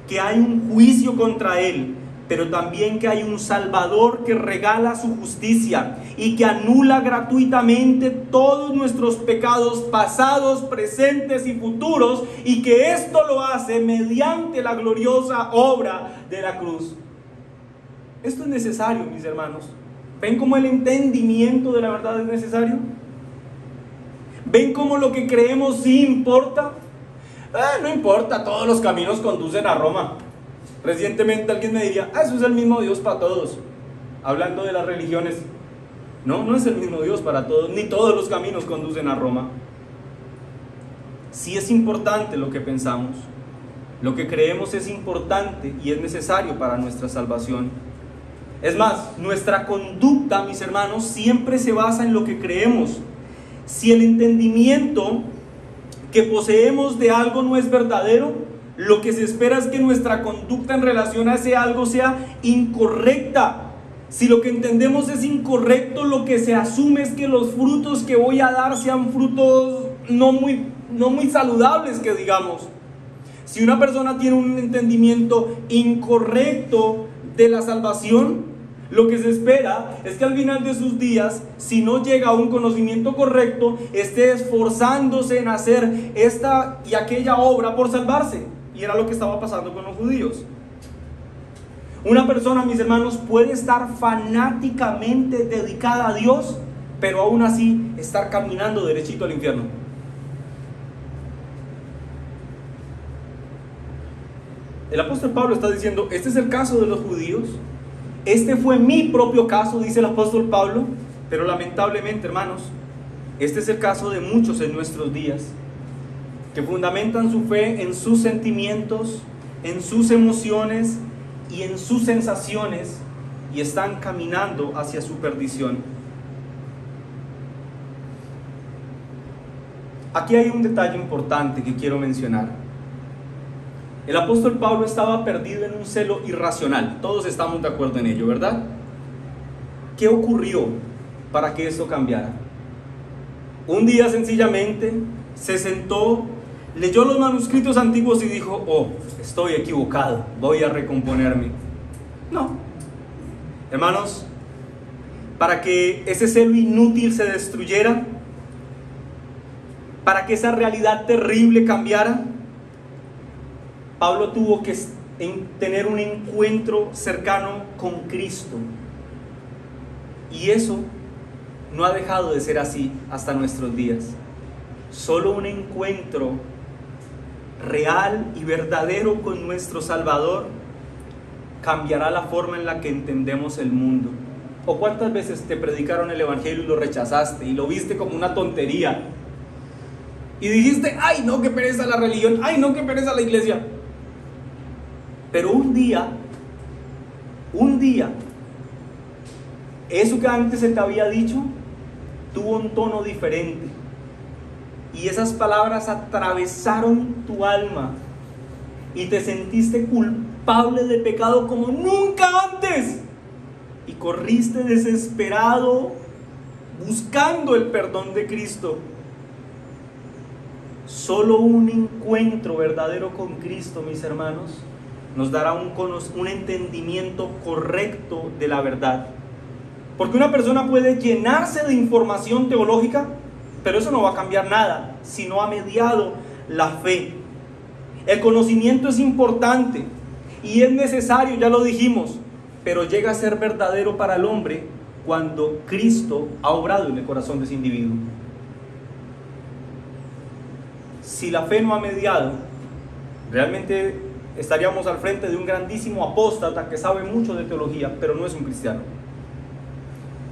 que hay un juicio contra él, pero también que hay un Salvador que regala su justicia y que anula gratuitamente todos nuestros pecados pasados, presentes y futuros, y que esto lo hace mediante la gloriosa obra de la cruz. Esto es necesario, mis hermanos. ¿Ven cómo el entendimiento de la verdad es necesario? ¿Ven cómo lo que creemos sí importa? No importa, todos los caminos conducen a Roma. Recientemente alguien me diría, eso es el mismo Dios para todos, hablando de las religiones. No, no es el mismo Dios para todos, ni todos los caminos conducen a Roma. Sí es importante lo que pensamos, lo que creemos es importante y es necesario para nuestra salvación. Es más, nuestra conducta, mis hermanos, siempre se basa en lo que creemos. Si el entendimiento que poseemos de algo no es verdadero, lo que se espera es que nuestra conducta en relación a ese algo sea incorrecta. Si lo que entendemos es incorrecto, lo que se asume es que los frutos que voy a dar sean frutos no muy saludables, que digamos. Si una persona tiene un entendimiento incorrecto de la salvación, lo que se espera es que al final de sus días, si no llega a un conocimiento correcto, esté esforzándose en hacer esta y aquella obra por salvarse. Y era lo que estaba pasando con los judíos. Una persona, mis hermanos, puede estar fanáticamente dedicada a Dios, pero aún así estar caminando derechito al infierno. El apóstol Pablo está diciendo, este es el caso de los judíos. Este fue mi propio caso, dice el apóstol Pablo, pero lamentablemente, hermanos, este es el caso de muchos en nuestros días, que fundamentan su fe en sus sentimientos, en sus emociones y en sus sensaciones, y están caminando hacia su perdición. Aquí hay un detalle importante que quiero mencionar. El apóstol Pablo estaba perdido en un celo irracional. Todos estamos de acuerdo en ello, ¿verdad? ¿Qué ocurrió para que esto cambiara? Un día sencillamente se sentó, leyó los manuscritos antiguos y dijo, oh, estoy equivocado, voy a recomponerme. No. Hermanos, para que ese celo inútil se destruyera, para que esa realidad terrible cambiara, Pablo tuvo que tener un encuentro cercano con Cristo. Y eso no ha dejado de ser así hasta nuestros días. Solo un encuentro real y verdadero con nuestro Salvador cambiará la forma en la que entendemos el mundo. ¿O cuántas veces te predicaron el evangelio y lo rechazaste y lo viste como una tontería? Y dijiste, ay no, qué pereza la religión, ay no, qué pereza la iglesia. Pero un día, eso que antes se te había dicho, tuvo un tono diferente. Y esas palabras atravesaron tu alma. Y te sentiste culpable de pecado como nunca antes. Y corriste desesperado, buscando el perdón de Cristo. Solo un encuentro verdadero con Cristo, mis hermanos, nos dará un entendimiento correcto de la verdad. Porque una persona puede llenarse de información teológica, pero eso no va a cambiar nada si no ha mediado la fe. El conocimiento es importante y es necesario, ya lo dijimos, pero llega a ser verdadero para el hombre cuando Cristo ha obrado en el corazón de ese individuo. Si la fe no ha mediado, realmente estaríamos al frente de un grandísimo apóstata que sabe mucho de teología, pero no es un cristiano.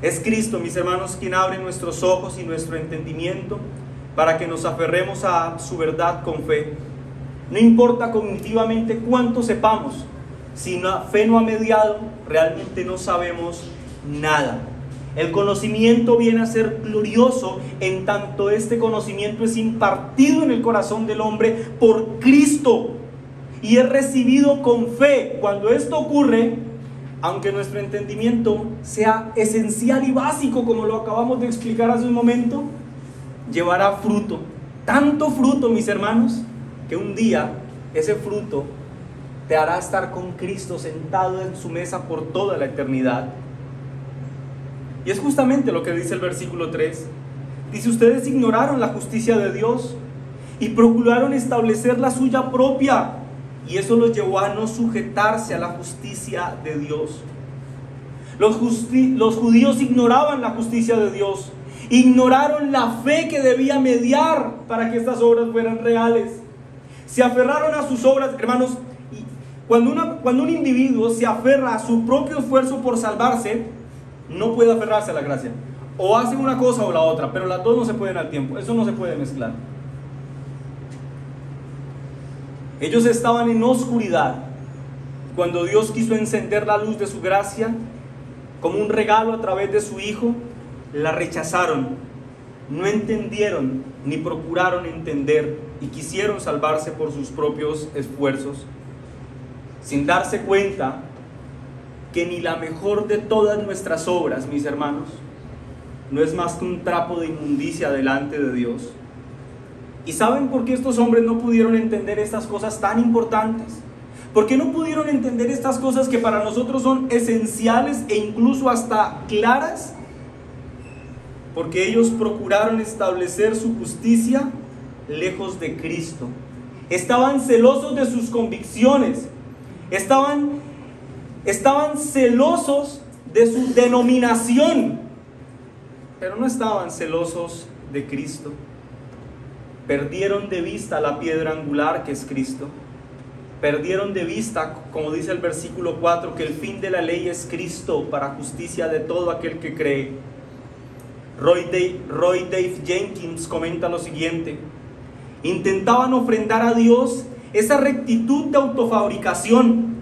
Es Cristo, mis hermanos, quien abre nuestros ojos y nuestro entendimiento para que nos aferremos a su verdad con fe. No importa cognitivamente cuánto sepamos, si la fe no ha mediado, realmente no sabemos nada. El conocimiento viene a ser glorioso en tanto este conocimiento es impartido en el corazón del hombre por Cristo y es recibido con fe. Cuando esto ocurre, aunque nuestro entendimiento sea esencial y básico, como lo acabamos de explicar hace un momento, llevará fruto, tanto fruto, mis hermanos, que un día ese fruto te hará estar con Cristo sentado en su mesa por toda la eternidad. Y es justamente lo que dice el versículo 3. Dice: ustedes ignoraron la justicia de Dios y procuraron establecer la suya propia, y eso los llevó a no sujetarse a la justicia de Dios. Los judíos ignoraban la justicia de Dios, ignoraron la fe que debía mediar para que estas obras fueran reales. Se aferraron a sus obras, hermanos. Cuando un individuo se aferra a su propio esfuerzo por salvarse, no puede aferrarse a la gracia. O hace una cosa o la otra, pero las dos no se pueden al tiempo. Eso no se puede mezclar. Ellos estaban en oscuridad cuando Dios quiso encender la luz de su gracia como un regalo a través de su Hijo. La rechazaron, no entendieron ni procuraron entender y quisieron salvarse por sus propios esfuerzos, sin darse cuenta que ni la mejor de todas nuestras obras, mis hermanos, no es más que un trapo de inmundicia delante de Dios. ¿Y saben por qué estos hombres no pudieron entender estas cosas tan importantes? ¿Por qué no pudieron entender estas cosas que para nosotros son esenciales e incluso hasta claras? Porque ellos procuraron establecer su justicia lejos de Cristo. Estaban celosos de sus convicciones. Estaban celosos de su denominación, pero no estaban celosos de Cristo. Perdieron de vista la piedra angular que es Cristo. Perdieron de vista, como dice el versículo 4, que el fin de la ley es Cristo para justicia de todo aquel que cree. Roy Dave Jenkins comenta lo siguiente: intentaban ofrendar a Dios esa rectitud de autofabricación,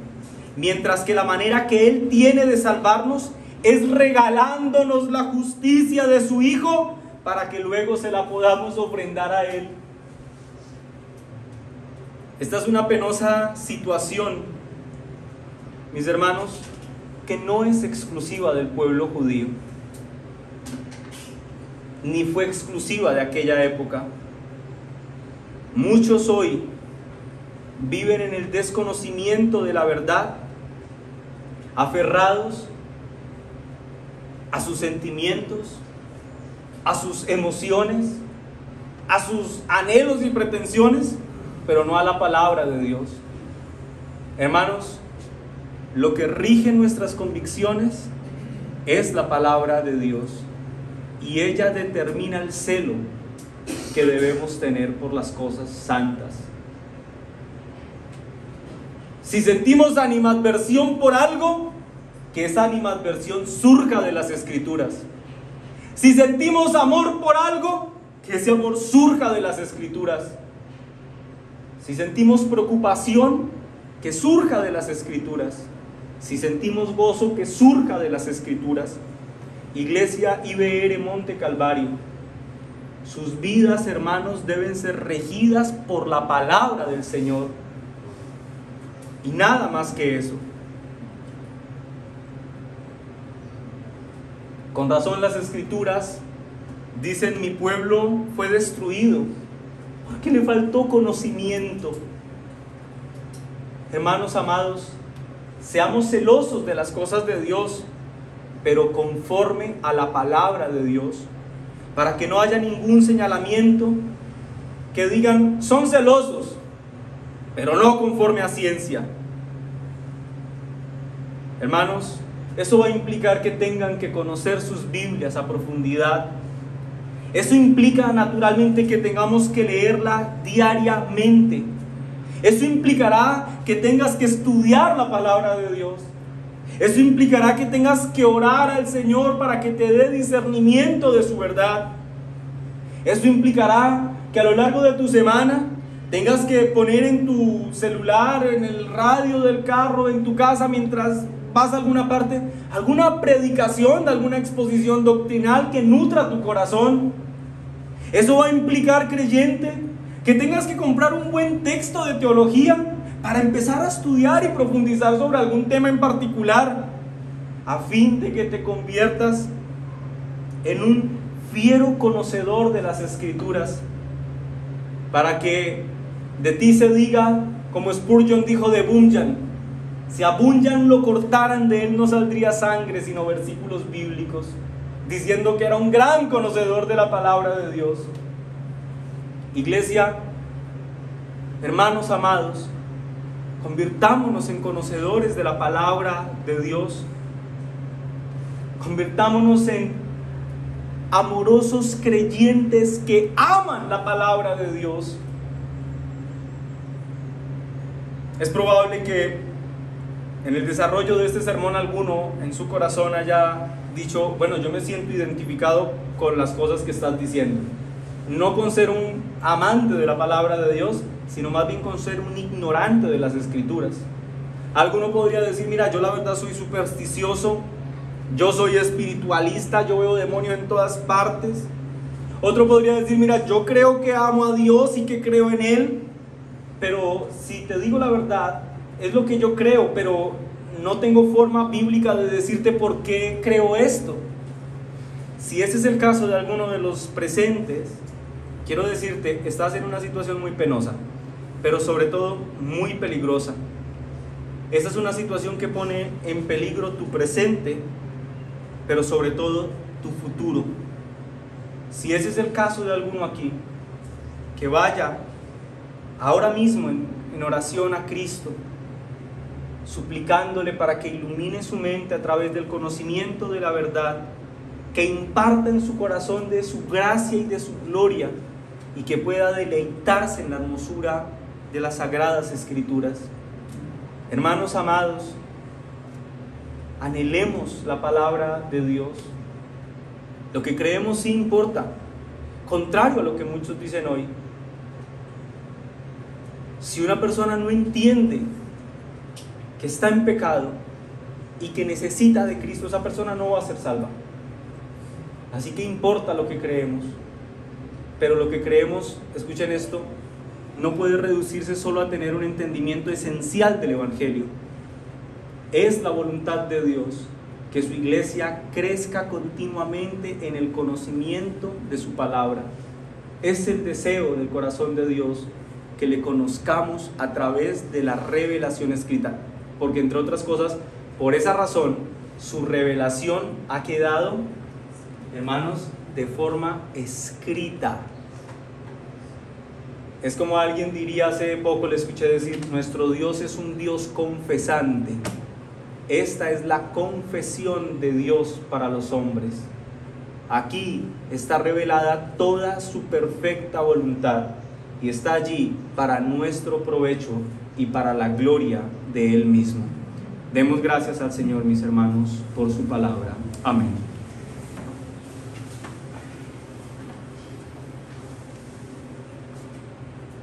mientras que la manera que Él tiene de salvarnos es regalándonos la justicia de su Hijo para que luego se la podamos ofrendar a Él. Esta es una penosa situación, mis hermanos, que no es exclusiva del pueblo judío, ni fue exclusiva de aquella época. Muchos hoy viven en el desconocimiento de la verdad, aferrados a sus sentimientos, a sus emociones, a sus anhelos y pretensiones, pero no a la palabra de Dios. Hermanos, lo que rige nuestras convicciones es la palabra de Dios, y ella determina el celo que debemos tener por las cosas santas. Si sentimos animadversión por algo, que esa animadversión surja de las Escrituras. Si sentimos amor por algo, que ese amor surja de las Escrituras. Si sentimos preocupación, que surja de las Escrituras. Si sentimos gozo, que surja de las Escrituras. Iglesia IBR Monte Calvario, sus vidas, hermanos, deben ser regidas por la palabra del Señor, y nada más que eso. Con razón las Escrituras dicen: mi pueblo fue destruido porque le faltó conocimiento. Hermanos amados, seamos celosos de las cosas de Dios, pero conforme a la palabra de Dios, para que no haya ningún señalamiento que digan: son celosos, pero no conforme a ciencia. Hermanos, eso va a implicar que tengan que conocer sus Biblias a profundidad. Eso implica naturalmente que tengamos que leerla diariamente. Eso implicará que tengas que estudiar la palabra de Dios. Eso implicará que tengas que orar al Señor para que te dé discernimiento de su verdad. Eso implicará que a lo largo de tu semana tengas que poner en tu celular, en el radio del carro, en tu casa, mientras vas a alguna parte, alguna predicación, alguna exposición doctrinal que nutra tu corazón. Eso va a implicar, creyente, que tengas que comprar un buen texto de teología para empezar a estudiar y profundizar sobre algún tema en particular, a fin de que te conviertas en un fiero conocedor de las Escrituras, para que de ti se diga, como Spurgeon dijo de Bunyan: si a Bunyan lo cortaran, de él no saldría sangre, sino versículos bíblicos, diciendo que era un gran conocedor de la palabra de Dios. Iglesia, hermanos amados, convirtámonos en conocedores de la palabra de Dios. Convirtámonos en amorosos creyentes que aman la palabra de Dios. Es probable que en el desarrollo de este sermón alguno en su corazón haya dicho: bueno, yo me siento identificado con las cosas que estás diciendo. No con ser un amante de la palabra de Dios, sino más bien con ser un ignorante de las Escrituras. Alguno podría decir: mira, yo la verdad soy supersticioso, yo soy espiritualista, yo veo demonios en todas partes. Otro podría decir: mira, yo creo que amo a Dios y que creo en Él, pero si te digo la verdad, es lo que yo creo, pero no tengo forma bíblica de decirte por qué creo esto. Si ese es el caso de alguno de los presentes, quiero decirte, estás en una situación muy penosa, pero sobre todo muy peligrosa. Esa es una situación que pone en peligro tu presente, pero sobre todo tu futuro. Si ese es el caso de alguno aquí, que vaya ahora mismo en oración a Cristo, suplicándole para que ilumine su mente a través del conocimiento de la verdad, que imparta en su corazón de su gracia y de su gloria, y que pueda deleitarse en la hermosura de las sagradas Escrituras. Hermanos amados, anhelemos la palabra de Dios. Lo que creemos sí importa, contrario a lo que muchos dicen hoy. Si una persona no entiende que está en pecado y que necesita de Cristo, esa persona no va a ser salva. Así que importa lo que creemos. Pero lo que creemos, escuchen esto, no puede reducirse solo a tener un entendimiento esencial del Evangelio. Es la voluntad de Dios que su iglesia crezca continuamente en el conocimiento de su palabra. Es el deseo del corazón de Dios que le conozcamos a través de la revelación escrita, porque entre otras cosas, por esa razón, su revelación ha quedado, hermanos, de forma escrita. Es como alguien diría hace poco, le escuché decir: nuestro Dios es un Dios confesante. Esta es la confesión de Dios para los hombres. Aquí está revelada toda su perfecta voluntad y está allí para nuestro provecho y para la gloria de Él mismo. Demos gracias al Señor, mis hermanos, por su palabra. Amén.